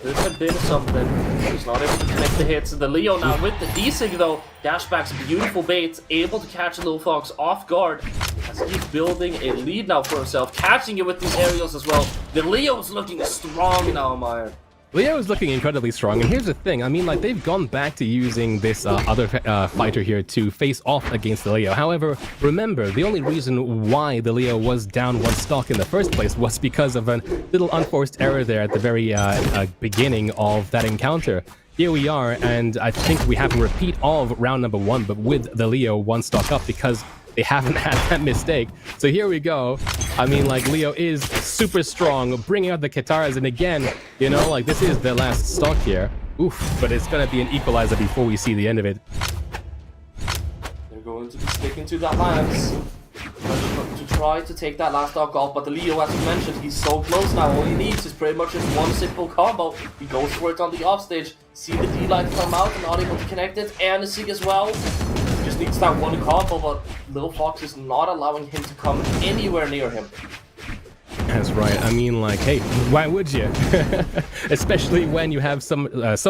S4: Could have been something. He's not able to connect the hits. The Leo now with the D-Sig though. Dashback's beautiful bait, able to catch Little Fox off guard as he's building a lead now for himself, catching it with these aerials as well. The Leo's looking strong now, Meyer.
S3: Leo is looking incredibly strong, and here's the thing. I mean, like, they've gone back to using this other fighter here to face off against the Leo. However, remember, the only reason why the Leo was down 1 stock in the first place was because of a little unforced error there at the very beginning of that encounter. Here we are, and I think we have a repeat of round number 1, but with the Leo 1 stock up because they haven't had that mistake. So here we go. I mean, like, Leo is super strong, bringing out the Kataras, and again, you know, like, this is the last stock here. Oof, but it's gonna be an equalizer before we see the end of it.
S4: They're going to be sticking to that lance to try to take that last stock off, but the Leo, as you mentioned, he's so close now. All he needs is pretty much just 1 simple combo. He goes for it on the offstage, see the D-Light come out and not able to connect it, and the Sig as well. Just needs that 1 combo, but Little Fox is not allowing him to come anywhere near him.
S3: That's right. I mean, like, hey, why would you? Especially when you have so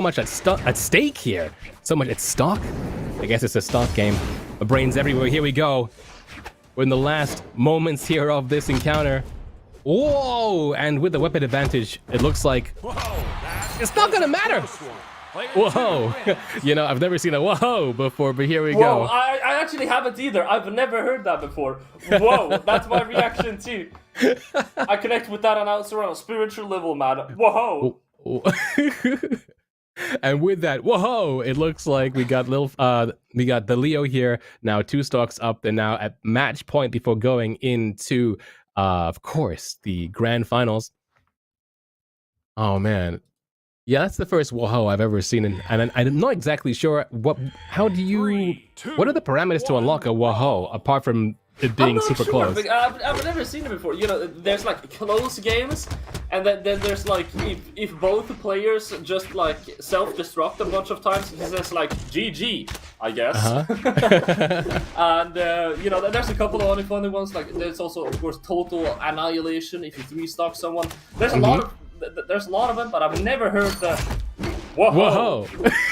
S3: much at stake here. So much at stock. I guess it's a stock game. My brain's everywhere. Here we go. We're in the last moments here of this encounter. Whoa! And with the weapon advantage, it looks like it's not gonna matter. Whoa! You know, I've never seen a whoa before, but here we go.
S4: I actually haven't either. I've never heard that before. Whoa! That's my reaction too. I connect with that announcer on a spiritual level, man. Whoa!
S3: And with that, whoa! It looks like we got the Leo here now, 2 stocks up. They're now at match point before going into, of course, the grand finals. Oh man. Yeah, that's the first whoa I've ever seen, and I'm not exactly sure what are the parameters to unlock a whoa apart from it being super close.
S4: I've never seen it before. You know, there's like close games, and then there's like if both players just like self-destruct a bunch of times, he says like GG, I guess. And you know, there's a couple of funny ones. Like there's also of course total annihilation if you 3-stock someone. There's a lot of there's a lot of them, but I've never heard the whoa.
S3: Whoa!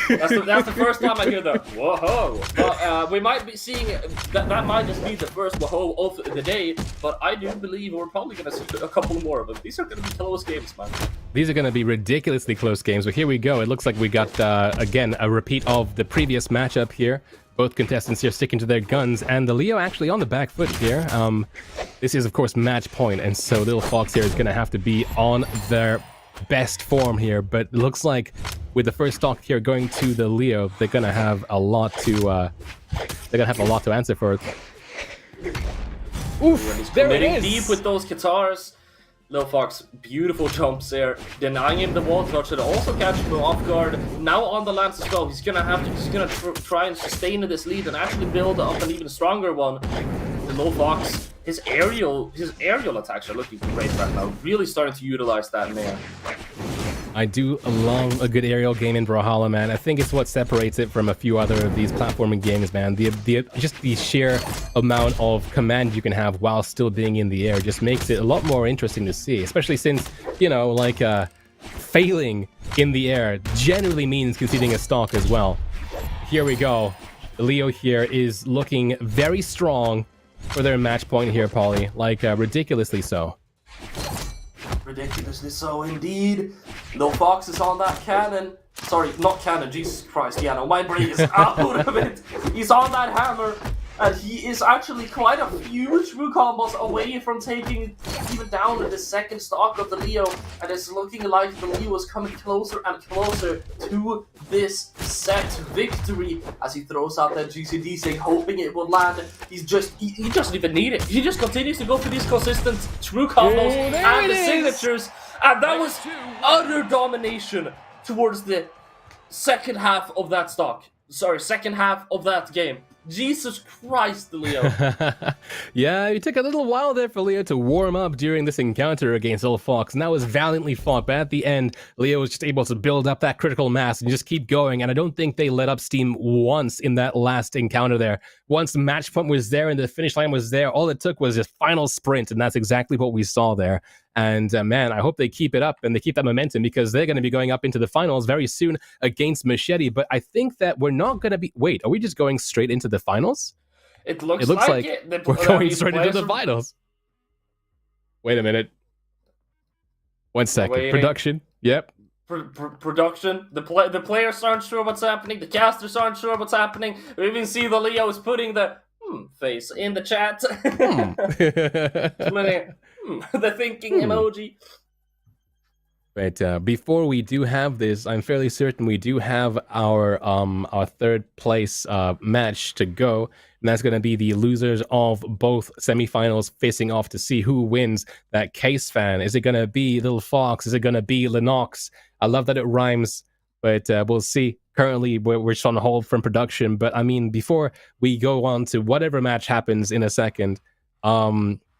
S4: That's the first time I hear the whoa. But we might be seeing that might just be the first whoa of the day. But I do believe we're probably gonna see a couple more of them. These are gonna be close games, man.
S3: These are going to be ridiculously close games, but here we go. It looks like we got, again, a repeat of the previous matchup here. Both contestants here sticking to their guns, and the Leo actually on the back foot here. This is, of course, match point, and so Little Fox here is going to have to be on their best form here, but it looks like with the first stock here going to the Leo, they're going to have a lot to, answer for. Oof, there it is!
S4: Deep with those guitars. Little Fox, beautiful jumps there, denying him the wall clutch and also catching him off guard. Now on the lance as well, he's gonna try and sustain this lead and actually build up an even stronger one. The Little Fox, his aerial attacks are looking great right now. Really starting to utilize that in there.
S3: I do love a good aerial game in Brawlhalla, man. I think it's what separates it from a few other of these platforming games, man. Just the sheer amount of command you can have while still being in the air just makes it a lot more interesting to see, especially since, you know, like, failing in the air generally means conceding a stock as well. Here we go. Leo here is looking very strong for their match point here, Polly. Like, ridiculously so.
S4: Ridiculously so indeed. Little Fox is on that cannon. Sorry, not cannon, Jesus Christ. Yeah, no, my brain is out of it. He's on that hammer. And he is actually quite a few true combos away from taking even down in the second stock of the Leo. And it's looking like the Leo is coming closer and closer to this set victory as he throws out that GCD, hoping it will land. He doesn't even need it. He just continues to go for these consistent true combos and the signatures. And that was utter domination towards the second half of that stock. Sorry, second half of that game. Jesus Christ, Leo.
S3: Yeah, it took a little while there for Leo to warm up during this encounter against Little Fox, and that was valiantly fought, but at the end, Leo was just able to build up that critical mass and just keep going, and I don't think they let up steam once in that last encounter there. Once the match point was there and the finish line was there, all it took was a final sprint, and that's exactly what we saw there. And man, I hope they keep it up and they keep that momentum because they're going to be going up into the finals very soon against Machete. But I think that we're not going to be... Wait, are we just going straight into the finals?
S4: It looks like it.
S3: We're going straight into the finals. Wait a minute. 1 second.
S4: Waiting.
S3: Production. Yep.
S4: Production. The players aren't sure what's happening. The casters aren't sure what's happening. We even see the Leo is putting the face in the chat. The thinking emoji.
S3: But before we do have this, I'm fairly certain we do have our third place match to go, and that's going to be the losers of both semifinals facing off to see who wins that case fan. Is it going to be Little Fox? Is it going to be Lennox? I love that it rhymes, but we'll see. Currently, we're just on hold from production, but I mean, before we go on to whatever match happens in a second,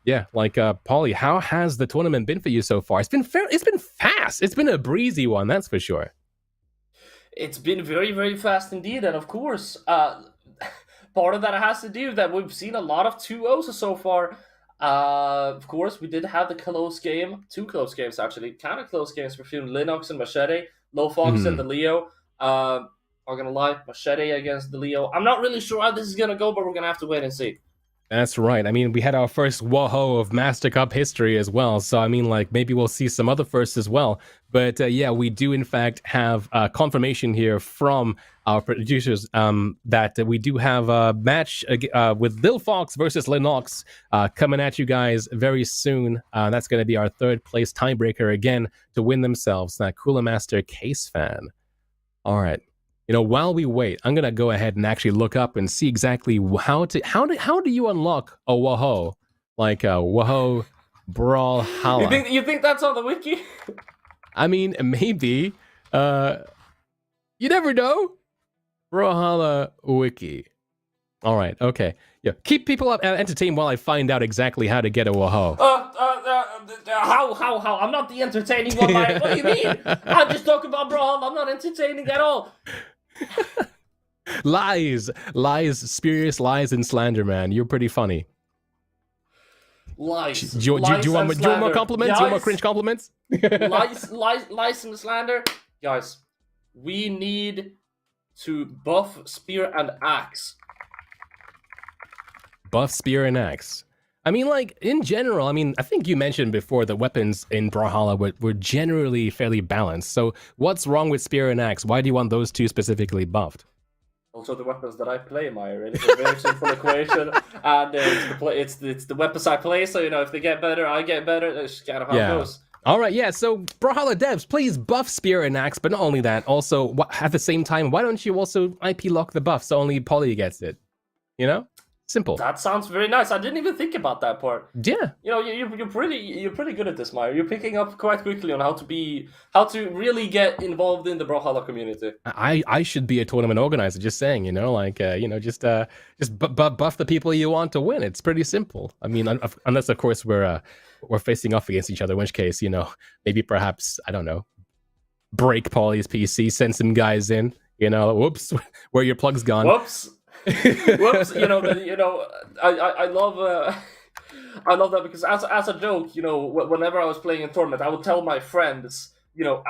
S3: yeah, like Paulie, how has the tournament been for you so far? It's been it's been fast. It's been a breezy one, that's for sure.
S4: It's been very, very fast indeed, and of course, part of that has to do that we've seen a lot of 2-0s so far. Of course, we did have the close game, 2 close games actually, kind of close games between Lennox and Machete, Low Fox and the Leo. I'm gonna lie, Machete against the Leo. I'm not really sure how this is gonna go, but we're gonna have to wait and see.
S3: That's right. I mean, we had our first whoa of Mastercup history as well. So, I mean, like, maybe we'll see some other firsts as well. But, yeah, we do, in fact, have confirmation here from our producers that we do have a match with Lil Fox versus Lennox coming at you guys very soon. That's going to be our third place tiebreaker again to win themselves that Cooler Master case fan. All right. You know, while we wait, I'm gonna go ahead and actually look up and see exactly how do you unlock a Whoa, like a Whoa Brawlhalla.
S4: You think that's on the wiki?
S3: I mean, maybe. You never know. Brawlhalla wiki. All right, okay. Yeah, keep people up entertained while I find out exactly how to get a Whoa.
S4: How? I'm not the entertaining one. What do you mean? I'm just talking about Brawlhalla. I'm not entertaining at all.
S3: Lies, spurious lies and slander, man. You're pretty funny.
S4: lies.
S3: Do you want more compliments?
S4: Guys,
S3: You want more cringe compliments?
S4: lies and slander. Guys, we need to buff Spear and Axe.
S3: Buff, Spear, and Axe. I mean, like, in general, I mean, I think you mentioned before that weapons in Brawlhalla were generally fairly balanced. So what's wrong with Spear and Axe? Why do you want those two specifically buffed?
S4: Also, the weapons that I play, Meyer. It is a very simple equation, and it's the weapons I play. So if they get better, I get better. That's kind of how it goes.
S3: All right, yeah. So Brawlhalla devs, please buff Spear and Axe, but not only that. Also, at the same time, why don't you also IP lock the buff so only Polly gets it? Simple.
S4: That sounds very nice. I didn't even think about that part.
S3: Yeah.
S4: You're pretty good at this, Meyer. You're picking up quite quickly on how to really get involved in the Brawlhalla community.
S3: I should be a tournament organizer. Just saying, just buff the people you want to win. It's pretty simple. I mean, unless of course we're facing off against each other, in which case, maybe perhaps I don't know, break Polly's PC, send some guys in. Whoops, where your plug's gone.
S4: Whoops. Whoops, I love I love that because as a joke, whenever I was playing in tournament, I would tell my friends,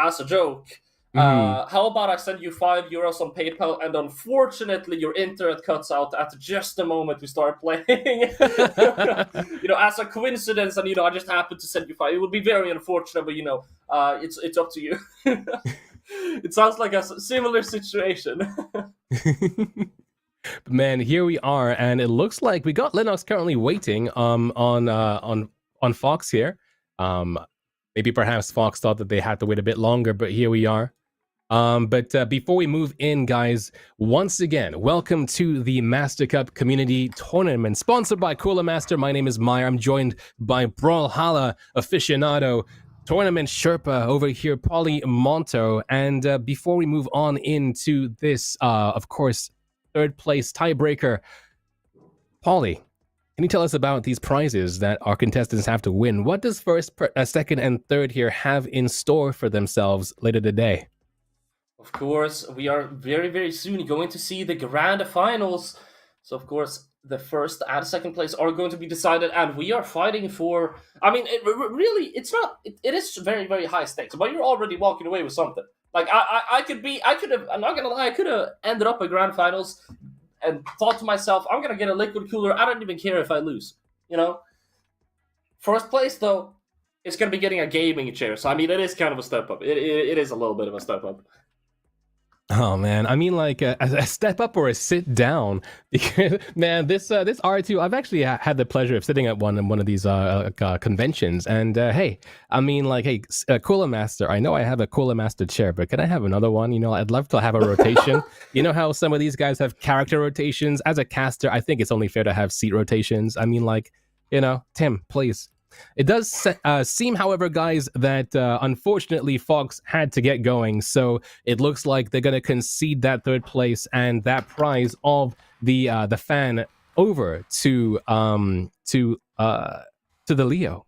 S4: as a joke, how about I send you €5 on PayPal, and unfortunately your internet cuts out at just the moment we start playing. As a coincidence, and I just happened to send you 5. It would be very unfortunate, but it's up to you. It sounds like a similar situation.
S3: Man, here we are, and it looks like we got Lennox currently waiting on Fox here. Maybe perhaps Fox thought that they had to wait a bit longer, but here we are. But before we move in, guys, once again, welcome to the Mastercup Community Tournament, sponsored by Cooler Master. My name is Meyer. I'm joined by Brawlhalla aficionado, Tournament Sherpa over here, Polly Monto. And before we move on into this, of course, third place tiebreaker, Polly, can you tell us about these prizes that our contestants have to win? What does first, second, and third here have in store for themselves later today?
S4: Of course, we are very, very soon going to see the grand finals. So, of course, the first and second place are going to be decided, and we are fighting for... I mean, it is very, very high stakes, but you're already walking away with something. Like, I could have, I'm not gonna lie, I could have ended up at grand finals and thought to myself, I'm gonna get a liquid cooler, I don't even care if I lose, First place, though, is gonna be getting a gaming chair, so I mean, it is kind of a step up. It is a little bit of a step up.
S3: Oh man, I mean like a step up or a sit down. Man, this R2, I've actually had the pleasure of sitting at one of these conventions, and hey, I mean like, hey, Cooler Master, I know I have a Cooler Master chair, but can I have another one? I'd love to have a rotation. You know how some of these guys have character rotations? As a caster, I think it's only fair to have seat rotations. I mean like, Tim, please. It does seem, however, guys, that unfortunately Fox had to get going, so it looks like they're going to concede that third place and that prize of the fan over to the Leo.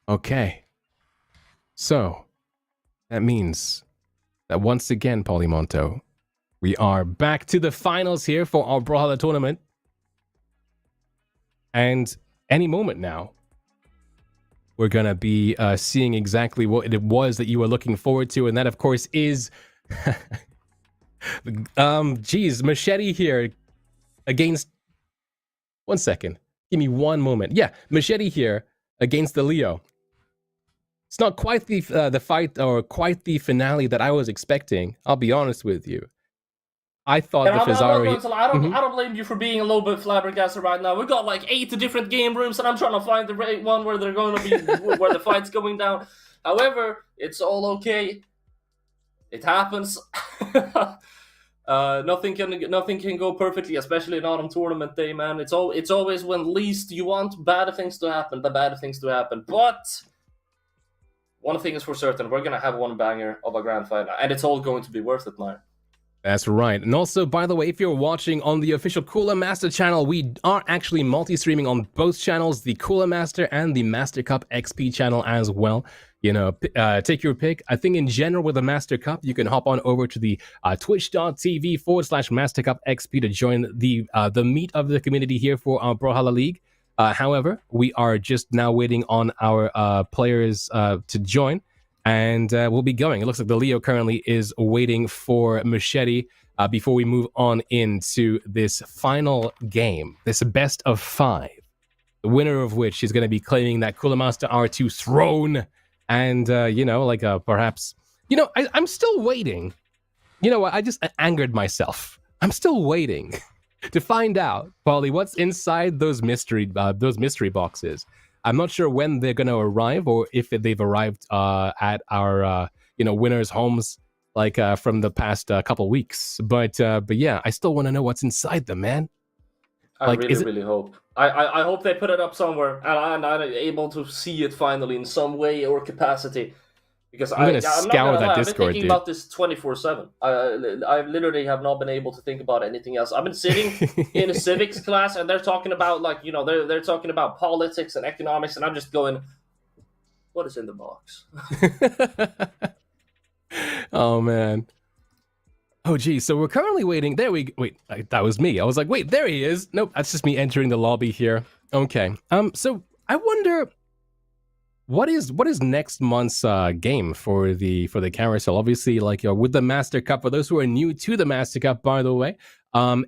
S3: Okay, so that means that once again, Polymonto, we are back to the finals here for our Brawlhalla tournament, and any moment now, we're going to be seeing exactly what it was that you were looking forward to. And that, of course, is... Machete here against... One second. Give me one moment. Yeah, Machete here against the Leo. It's not quite the fight or quite the finale that I was expecting. I'll be honest with you. I thought the Fazari...
S4: I don't blame you for being a little bit flabbergasted right now. We've got like 8 different game rooms, and I'm trying to find the right one where they're going to be, where the fight's going down. However, it's all okay. It happens. Nothing can go perfectly, especially not on tournament day, man. It's always when least you want bad things to happen, But one thing is for certain: we're gonna have one banger of a grand final, and it's all going to be worth it, man.
S3: That's right. And also, by the way, if you're watching on the official Cooler Master channel, we are actually multi-streaming on both channels, the Cooler Master and the Mastercup XP channel as well. Take your pick. I think in general with the Mastercup, you can hop on over to the twitch.tv/Mastercup XP to join the meat of the community here for our Brawlhalla League. However, we are just now waiting on our players to join, and we'll be going. It looks like the Leo currently is waiting for Machete before we move on into this final game, this best of 5. The winner of which is going to be claiming that Cooler Master R2 throne, and perhaps, I'm still waiting. You know what? I just angered myself. I'm still waiting to find out, Paulie, what's inside those mystery boxes. I'm not sure when they're going to arrive, or if they've arrived at our winners' homes from the past couple weeks. But yeah, I still want to know what's inside them, man.
S4: I really hope. I hope they put it up somewhere, and I'm able to see it finally in some way or capacity. Because I'm
S3: gonna scour that Discord,
S4: I've been thinking about this 24/7. I literally have not been able to think about anything else. I've been sitting in a civics class, and they're talking about they're talking about politics and economics, and I'm just going, what is in the box?
S3: Oh man. Oh geez, so we're currently waiting. Wait, that was me. I was like, wait, there he is. Nope, that's just me entering the lobby here. Okay. So I wonder, what is next month's game for the carousel? Obviously, with the Master Cup. For those who are new to the Master Cup, by the way,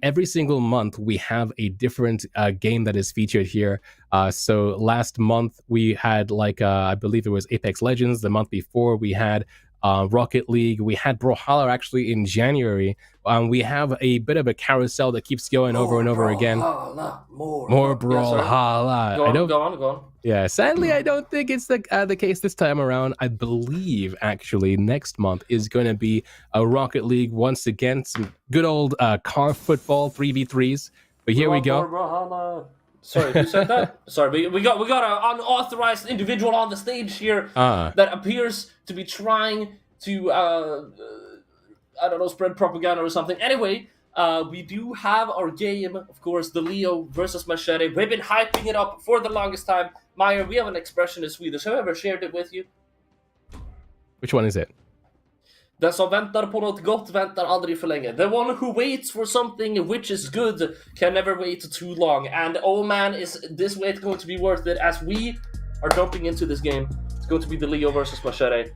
S3: every single month we have a different game that is featured here. So last month we had I believe it was Apex Legends. The month before we had Rocket League. We had Brawlhalla actually in January. We have a bit of a carousel that keeps going over and over again. More Brawlhalla.
S4: Go on.
S3: Yeah, sadly, I don't think it's the case this time around. I believe, actually, next month is going to be a Rocket League once again. Some good old car football 3v3s. But here we go.
S4: Sorry, who said that? Sorry, we got an unauthorized individual on the stage here that appears to be trying to, spread propaganda or something. Anyway, we do have our game, of course, the Leo versus Machete. We've been hyping it up for the longest time. Meyer, we have an expression in Swedish. Have I ever shared it with you?
S3: Which one is it?
S4: Den som väntar på något gott väntar aldrig för länge. The one who waits for something which is good can never wait too long. And oh man, is this wait going to be worth it? As we are jumping into this game, it's going to be the Leo versus Machete.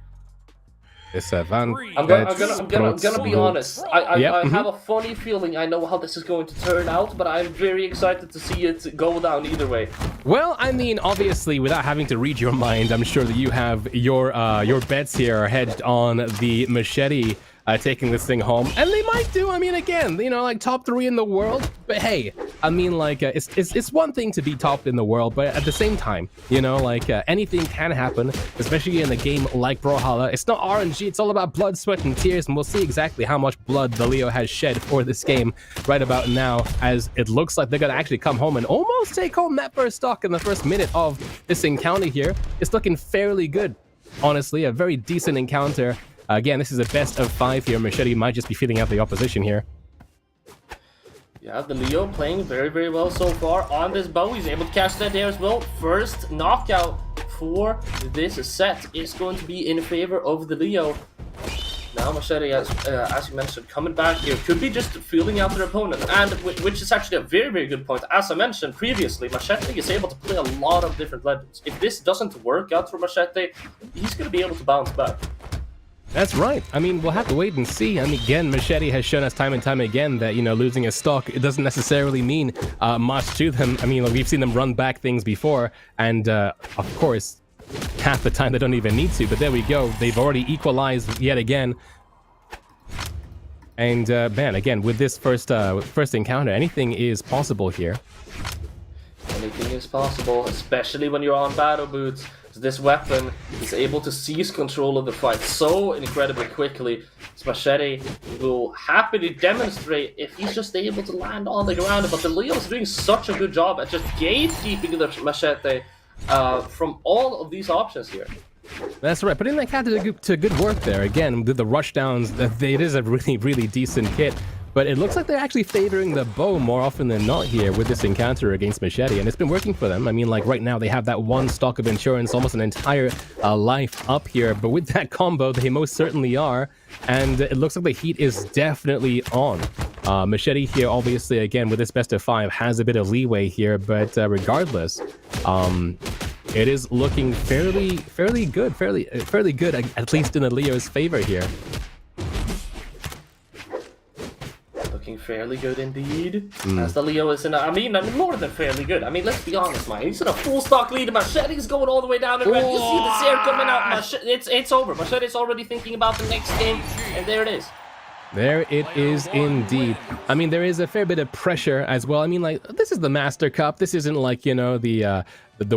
S4: I'm gonna be honest. I have a funny feeling I know how this is going to turn out, but I'm very excited to see it go down either way.
S3: Well, I mean, obviously, without having to read your mind, I'm sure that you have your bets here hedged on the Machete taking this thing home, and they might do. I mean, again, top 3 in the world. But hey, I mean, it's one thing to be top in the world, but at the same time, anything can happen, especially in a game like Brawlhalla. It's not RNG. It's all about blood, sweat, and tears, and we'll see exactly how much blood the Leo has shed for this game right about now, as it looks like they're gonna actually come home and almost take home that first stock in the first minute of this encounter here. It's looking fairly good, honestly. A very decent encounter. Again, this is a best of 5 here. Machete might just be feeling out the opposition here.
S4: Yeah, the Leo playing very, very well so far on this bow. He's able to catch that there as well. First knockout for this set is going to be in favor of the Leo. Now Machete, as you mentioned, coming back here, could be just feeling out their opponent, and which is actually a very, very good point. As I mentioned previously, Machete is able to play a lot of different legends. If this doesn't work out for Machete, he's going to be able to bounce back.
S3: That's right. I mean, we'll have to wait and see. I mean, again, Machete has shown us time and time again that, losing a stock, it doesn't necessarily mean much to them. I mean, we've seen them run back things before, and of course, half the time they don't even need to, but there we go. They've already equalized yet again. And man, again, with this first encounter, anything is possible here.
S4: Anything is possible, especially when you're on battle boots. This weapon is able to seize control of the fight so incredibly quickly. Machete will happily demonstrate if he's just able to land on the ground, but the Leo's doing such a good job at just gatekeeping the Machete from all of these options here.
S3: That's right, putting that cat to good work there. Again, with the rush downs, it is a really, really decent kit. But it looks like they're actually favoring the bow more often than not here with this encounter against Machete, and it's been working for them. I mean, right now they have that one stock of insurance, almost an entire life up here, but with that combo, they most certainly are, and it looks like the heat is definitely on. Machete here, obviously, again, with this best of 5, has a bit of leeway here, but regardless, it is looking fairly good, fairly good, at least in the Leo's favor here.
S4: Looking fairly good indeed. As the Leo is in, I mean, more than fairly good. I mean, let's be honest, man. He's in a full stock lead. Machete's going all the way down in red. You see the air coming out. It's over. Machete's already thinking about the next game, and there it is.
S3: There it is indeed. I mean, there is a fair bit of pressure as well. I mean, like, this is the Master Cup. This isn't like, you know, the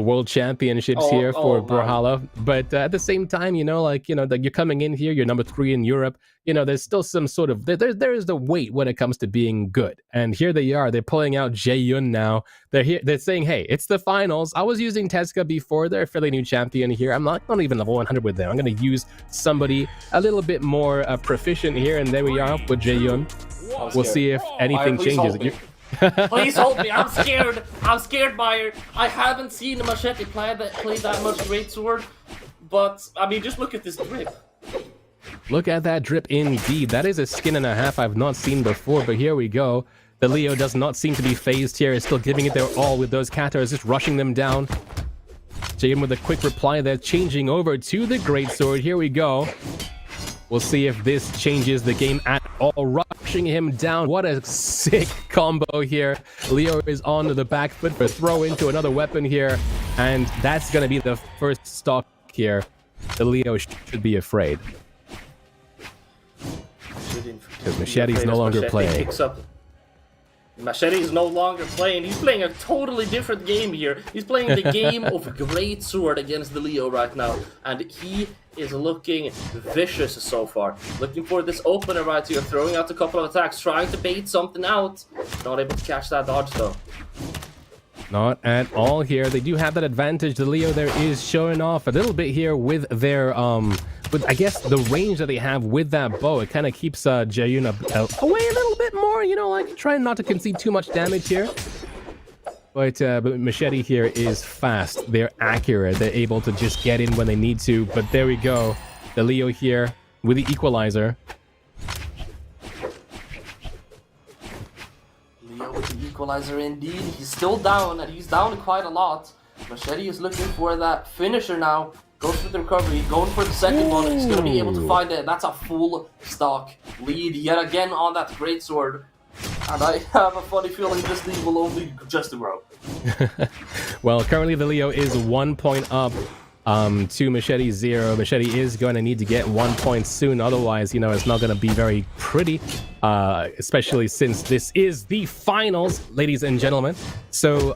S3: World Championships here for Brawlhalla. But at the same time, you know, like, you know, that you're coming in here, you're number 3 in Europe. You know, there's still some sort of, there is the weight when it comes to being good. And here they are, they're pulling out Jae-yun now. They're saying, hey, it's the finals. I was using Tezuka before. They're a fairly new champion here. I'm not even level 100 with them. I'm going to use somebody a little bit more proficient here. And there we are with Jae-yun. We'll see if anything changes.
S4: Please hold me. I'm scared. I'm scared, Meyer. I haven't seen Machete play that much greatsword. But, I mean, just look at this drip.
S3: Look at that drip indeed. That is a skin and a half I've not seen before, but here we go. The Leo does not seem to be phased here. Is still giving it their all with those Katars, just rushing them down. Jaden with a quick reply there, changing over to the greatsword. Here we go. We'll see if this changes the game at all. Rushing him down. What a sick combo here. Leo is on the back foot for throw into another weapon here. And that's going to be the first stock here. The Leo should be afraid. Because Machete's no longer playing.
S4: Machete is no longer playing. He's playing a totally different game here. He's playing the game of greatsword against the Leo right now. And he is looking vicious so far. Looking for this opener right here. Throwing out a couple of attacks. Trying to bait something out. Not able to catch that dodge though.
S3: Not at all here. They do have that advantage. The Leo there is showing off a little bit here with their with, I guess, the range that they have with that bow. It kind of keeps Jae-yun away a little bit more, you know, like trying not to concede too much damage here. But Machete here is fast. They're accurate. They're able to just get in when they need to. But there we go. The Leo here with the equalizer.
S4: Leo with the equalizer indeed. He's still down, and he's down quite a lot. Machete is looking for that finisher now. Goes for the recovery, going for the second one. He's going to be able to find it. That's a full stock lead yet again on that greatsword. And I have a funny feeling this lead will only just grow.
S3: Well, currently the Leo is 1 point up to Machete 0. Machete is going to need to get 1 point soon. Otherwise, you know, it's not going to be very pretty, especially since this is the finals, ladies and gentlemen. So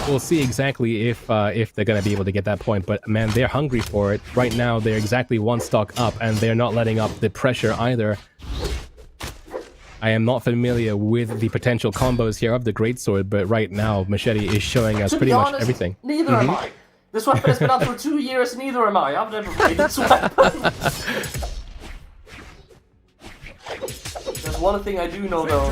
S3: we'll see exactly if they're going to be able to get that point. But man, they're hungry for it. Right now, they're exactly 1 stock up, and they're not letting up the pressure either. I am not familiar with the potential combos here of the greatsword, but right now, Machete is showing us pretty much everything.
S4: Neither am I. This weapon has been out for 2 years, neither am I. I've never played this weapon. There's one thing I do know though,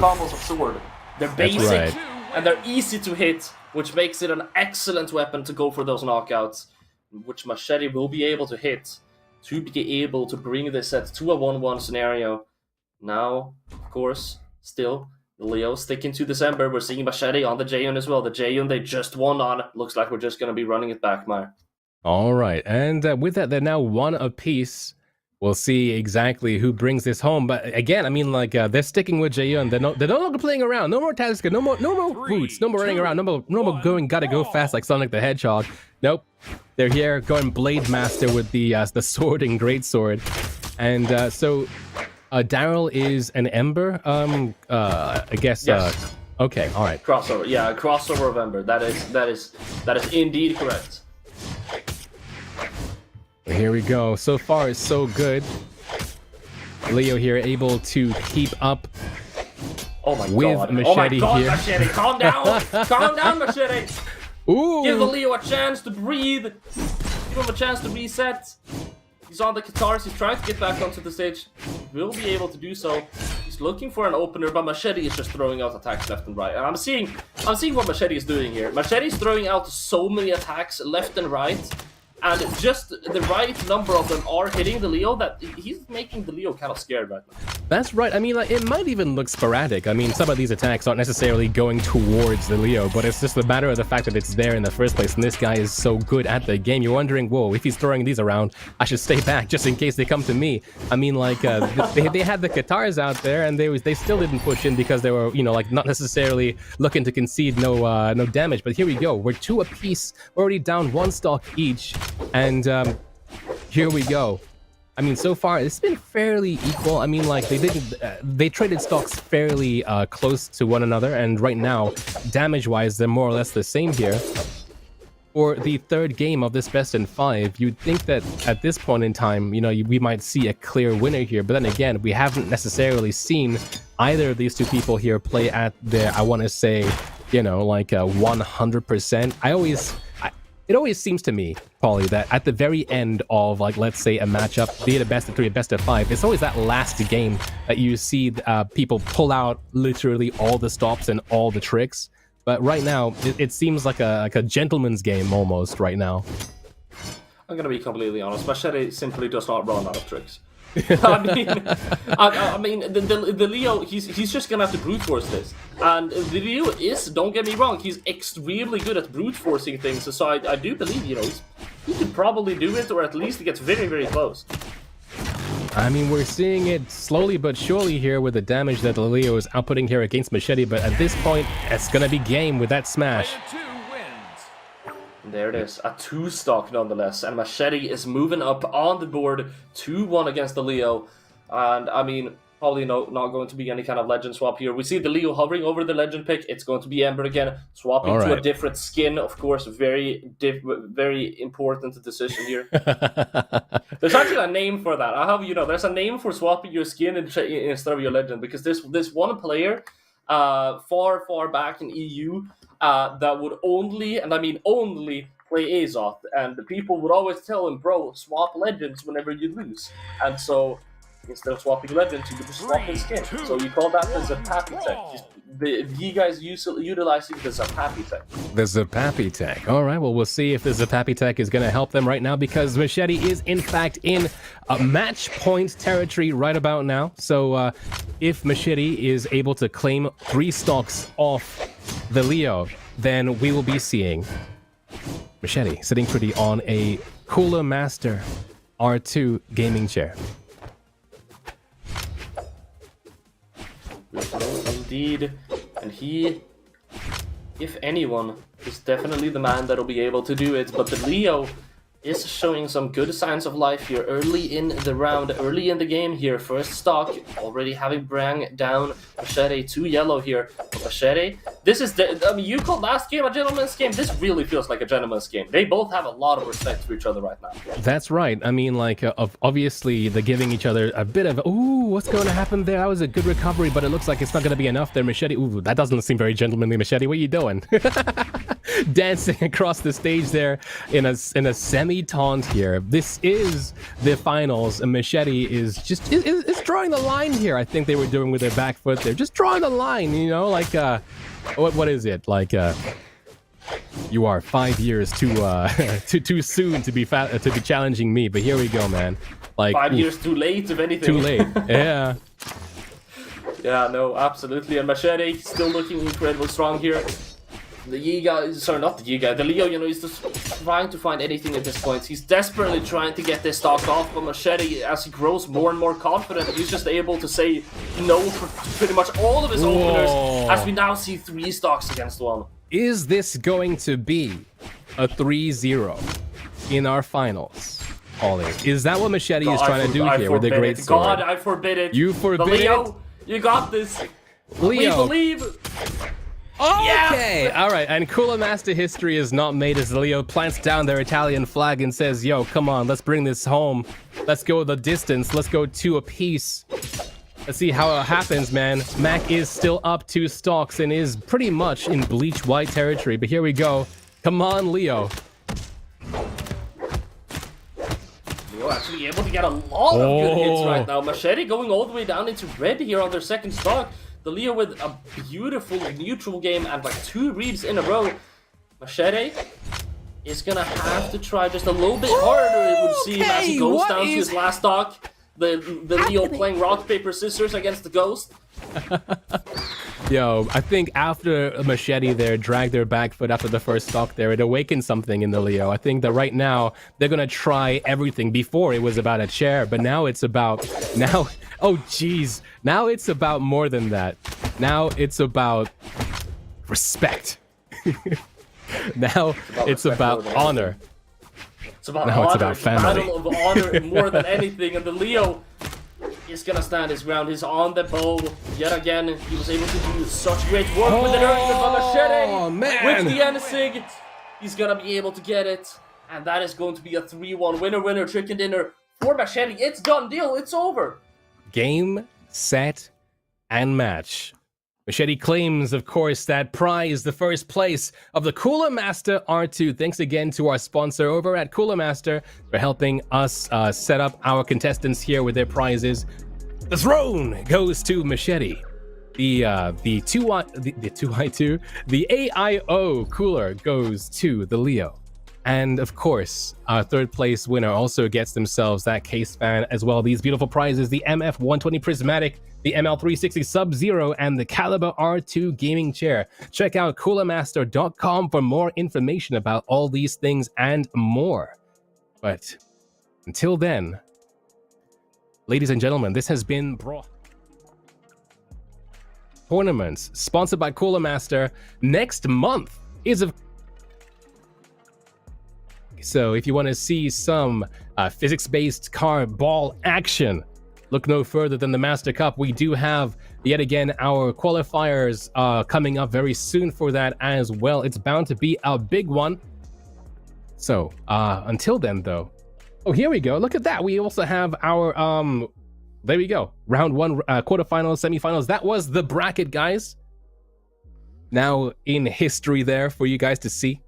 S4: combos of sword. They're basic, and they're easy to hit, which makes it an excellent weapon to go for those knockouts, which Machete will be able to hit, to be able to bring this set to a 1-1 scenario. Now, of course, still, the Leo sticking to December. We're seeing Machete on the Jae-yun as well. The Jae-yun they just won on. Looks like we're just going to be running it back, Meyer.
S3: All right. And with that, they're now 1 apiece. We'll see exactly who brings this home. But again, I mean, like, they're sticking with Jae-yun. They're no longer playing around. No more Tezuka. No more roots. No more running around. No more going, gotta go fast like Sonic the Hedgehog. Nope. They're here going Blade Master with the sword and greatsword. And so... Daryl is an Ember, I guess,
S4: yes.
S3: Okay, alright.
S4: Crossover, yeah, crossover of Ember, that is indeed correct.
S3: Here we go, so far it's so good. Leo here able to keep up with Machete
S4: oh my God,
S3: here.
S4: Machete, calm down, calm down, Machete.
S3: Ooh.
S4: Give the Leo a chance to breathe, give him a chance to reset. He's on the guitars, he's trying to get back onto the stage. Will be able to do so. He's looking for an opener, but Machete is just throwing out attacks left and right. And I'm seeing what Machete is doing here. Machete is throwing out so many attacks left and right, and just the right number of them are hitting the Leo that he's making the Leo kind of scared right now.
S3: That's right. I mean, like, it might even look sporadic. I mean, some of these attacks aren't necessarily going towards the Leo, but it's just a matter of the fact that it's there in the first place, and this guy is so good at the game. You're wondering, whoa, if he's throwing these around, I should stay back just in case they come to me. I mean, like, they had the Katars out there, and they still didn't push in because they were, you know, like, not necessarily looking to concede no damage. But here we go. We're 2 apiece. We're already down 1 stock each, and here we go. I mean, so far it's been fairly equal. I mean, like they traded stocks fairly close to one another, and right now, damage-wise, they're more or less the same here. For the 3rd game of this best in 5, you'd think that at this point in time, you know, we might see a clear winner here. But then again, we haven't necessarily seen either of these 2 people here play at their, I want to say, you know, like 100%. It always seems to me, Paulie, that at the very end of, like, let's say a matchup, be it a best of 3, a best of 5, it's always that last game that you see people pull out literally all the stops and all the tricks. But right now, it seems like a gentleman's game almost right now.
S4: I'm gonna be completely honest. Machete simply does not run out of tricks. I mean, the Leo, he's just gonna have to brute force this, and the Leo is, don't get me wrong, he's extremely good at brute forcing things. So I do believe, you know, he could probably do it, or at least he gets very, very close.
S3: I mean, we're seeing it slowly but surely here with the damage that the Leo is outputting here against Machete, but at this point, it's gonna be game with that smash.
S4: There it is, a 2 stock nonetheless, and Machete is moving up on the board 2-1 against the Leo, and I mean, probably not going to be any kind of legend swap here. We see the Leo hovering over the legend pick. It's going to be Ember again, swapping to a different skin, of course. Very important decision here. There's actually a name for that. I have, you know, there's a name for swapping your skin instead of your legend, because this one player far back in EU that would only, and I mean only, play Azoth, and the people would always tell him, bro, swap legends whenever you lose. And so instead of swapping legends, you could just swap his skin. So you call that the Zapapi tech. You guys utilizing the Zapapi tech.
S3: The Zapapi tech. All right, well, we'll see if the Zapapi tech is going to help them right now, because Machete is, in fact, in a match point territory right about now. So if Machete is able to claim 3 stocks off the Leo, then we will be seeing Machete sitting pretty on a Cooler Master R2 gaming chair.
S4: Indeed, and he, if anyone, is definitely the man that'll be able to do it. But the Leo is showing some good signs of life here early in the round, early in the game here. First stock, already having bring down Machete to yellow here. But Machete, this is, I mean, you called last game a gentleman's game. This really feels like a gentleman's game. They both have a lot of respect for each other right now.
S3: That's right. I mean, like, obviously, they're giving each other a bit of, ooh, what's going to happen there? That was a good recovery, but it looks like it's not going to be enough there. Machete, ooh, that doesn't seem very gentlemanly, Machete. What are you doing? Dancing across the stage there in a semi-taunt here. This is the finals, and Machete is just is drawing the line here. I think they were doing with their back foot there, just drawing the line, you know, like what is it, like you are 5 years too soon to be challenging me, but here we go, man. Like
S4: 5 years too late, if anything.
S3: Too late. Yeah.
S4: Yeah, no, absolutely. And Machete still looking incredibly strong here. The Yiga, sorry, not the Yiga, the Leo, you know, he's just trying to find anything at this point. He's desperately trying to get this stock off, but Machete, as he grows more and more confident, he's just able to say no for pretty much all of his openers, as we now see 3 stocks against 1.
S3: Is this going to be a 3-0 in our finals, Ollie? Is that what Machete is trying to do here with the great sword?
S4: God, I forbid it.
S3: You forbid
S4: Leo,
S3: it?
S4: You got this.
S3: Leo.
S4: We believe.
S3: Okay,
S4: yes!
S3: All right, and Cooler Master history is not made as Leo plants down their Italian flag and says, yo, come on, let's bring this home. Let's go the distance. Let's go 2 apiece. Let's see how it happens, man. Mac is still up 2 stocks and is pretty much in bleach white territory, but here we go. Come on, Leo.
S4: Leo actually able to get a lot of good hits right now. Machete going all the way down into red here on their second stock. The Leo with a beautiful neutral game and like 2 reads in a row. Machete is gonna have to try just a little bit harder, it would seem, as he goes down to his last stock. The Leo playing rock, paper, scissors against the ghost.
S3: Yo, I think after Machete there dragged their back foot after the first stock there, it awakened something in the Leo. I think that right now they're gonna try everything. Before it was about a chair, but now it's about oh geez, now it's about more than that. Now it's about respect. Now it's about honor.
S4: It's about
S3: Now
S4: honor.
S3: it's about family.
S4: Battle of honor more than anything, and the Leo is gonna stand his ground. He's on the bow yet again. He was able to do such great work with it earlier, but Machete
S3: man.
S4: with the N-Sig, he's gonna be able to get it, and that is going to be a 3-1 winner, chicken dinner for Machete. It's done deal. It's over.
S3: Game, set, and match. Machete claims, of course, that prize, the first place of the Cooler Master R2. Thanks again to our sponsor over at Cooler Master for helping us set up our contestants here with their prizes. The throne goes to Machete. The AIO cooler goes to the Leo. And of course, our third place winner also gets themselves that case fan as well. These beautiful prizes, the MF120 Prismatic, the ML360 Sub-Zero, and the Caliber R2 gaming chair. Check out coolermaster.com for more information about all these things and more. But until then, ladies and gentlemen, this has been Brawlhalla Tournaments, sponsored by Cooler Master. Next month is so if you want to see some physics-based car ball action, look no further than the Master Cup. We do have, yet again, our qualifiers coming up very soon for that as well. It's bound to be a big one. So, until then, though. Oh, here we go. Look at that. We also have our, there we go. Round 1, quarterfinals, semifinals. That was the bracket, guys. Now in history there for you guys to see.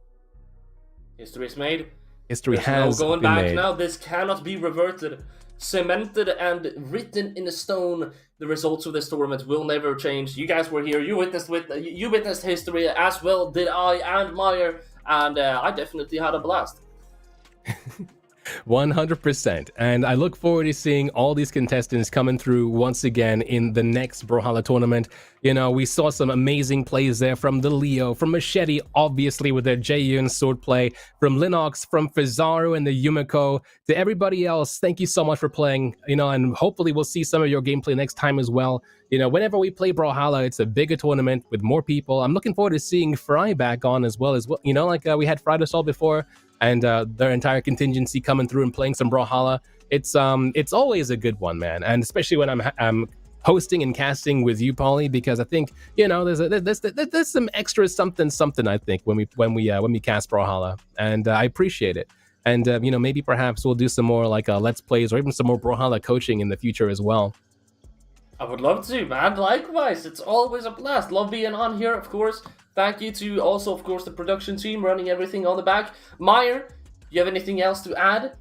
S4: History is made.
S3: History
S4: There's
S3: has
S4: no going
S3: been
S4: back
S3: made.
S4: now. This cannot be reverted. Cemented and written in stone. The results of this tournament will never change. You guys were here. You witnessed history as well. Did I and Meyer, and I definitely had a blast.
S3: 100%. And I look forward to seeing all these contestants coming through once again in the next Brawlhalla tournament. You know, we saw some amazing plays there from the Leo, from Machete, obviously with their Jeyun swordplay, from Linnox, from Fizaru and the Yumiko, to everybody else. Thank you so much for playing, you know, and hopefully we'll see some of your gameplay next time as well. You know, whenever we play Brawlhalla, it's a bigger tournament with more people. I'm looking forward to seeing Fry back on as well. You know, like we had Fridaysol before, and their entire contingency coming through and playing some Brawlhalla. It's always a good one, man, and especially when I'm hosting and casting with you, Polly, because I think, you know, there's some extra something I think when we cast Brawlhalla, and I appreciate it. And you know, maybe perhaps we'll do some more like let's plays or even some more Brawlhalla coaching in the future as well.
S4: I would love to, man. Likewise, it's always a blast. Love being on here, of course. Thank you to also, of course, the production team running everything on the back. Meyer, do you have anything else to add?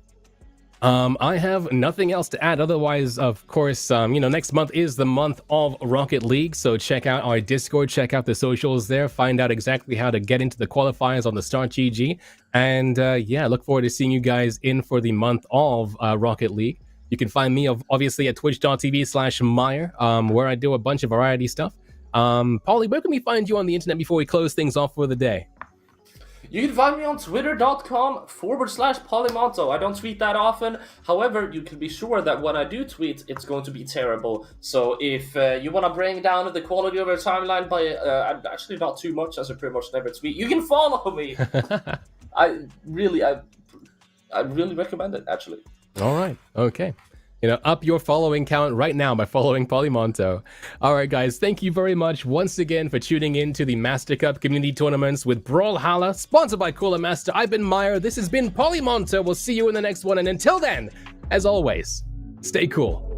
S3: I have nothing else to add. Otherwise, of course, you know, next month is the month of Rocket League. So check out our Discord, check out the socials there, find out exactly how to get into the qualifiers on the Start GG. And yeah, look forward to seeing you guys in for the month of Rocket League. You can find me obviously at twitch.tv/Meyer, where I do a bunch of variety stuff. Polly, where can we find you on the internet before we close things off for the day?
S4: You can find me on twitter.com/Polymonto. I don't tweet that often. However, you can be sure that when I do tweet, it's going to be terrible. So if you want to bring down the quality of your timeline by actually not too much, as I pretty much never tweet, you can follow me. I really recommend it, actually.
S3: All right. Okay. You know, up your following count right now by following Polymonto. All right, guys. Thank you very much once again for tuning in to the Master Cup Community Tournaments with Brawlhalla, sponsored by Cooler Master. I've been Meyer. This has been Polymonto. We'll see you in the next one. And until then, as always, stay cool.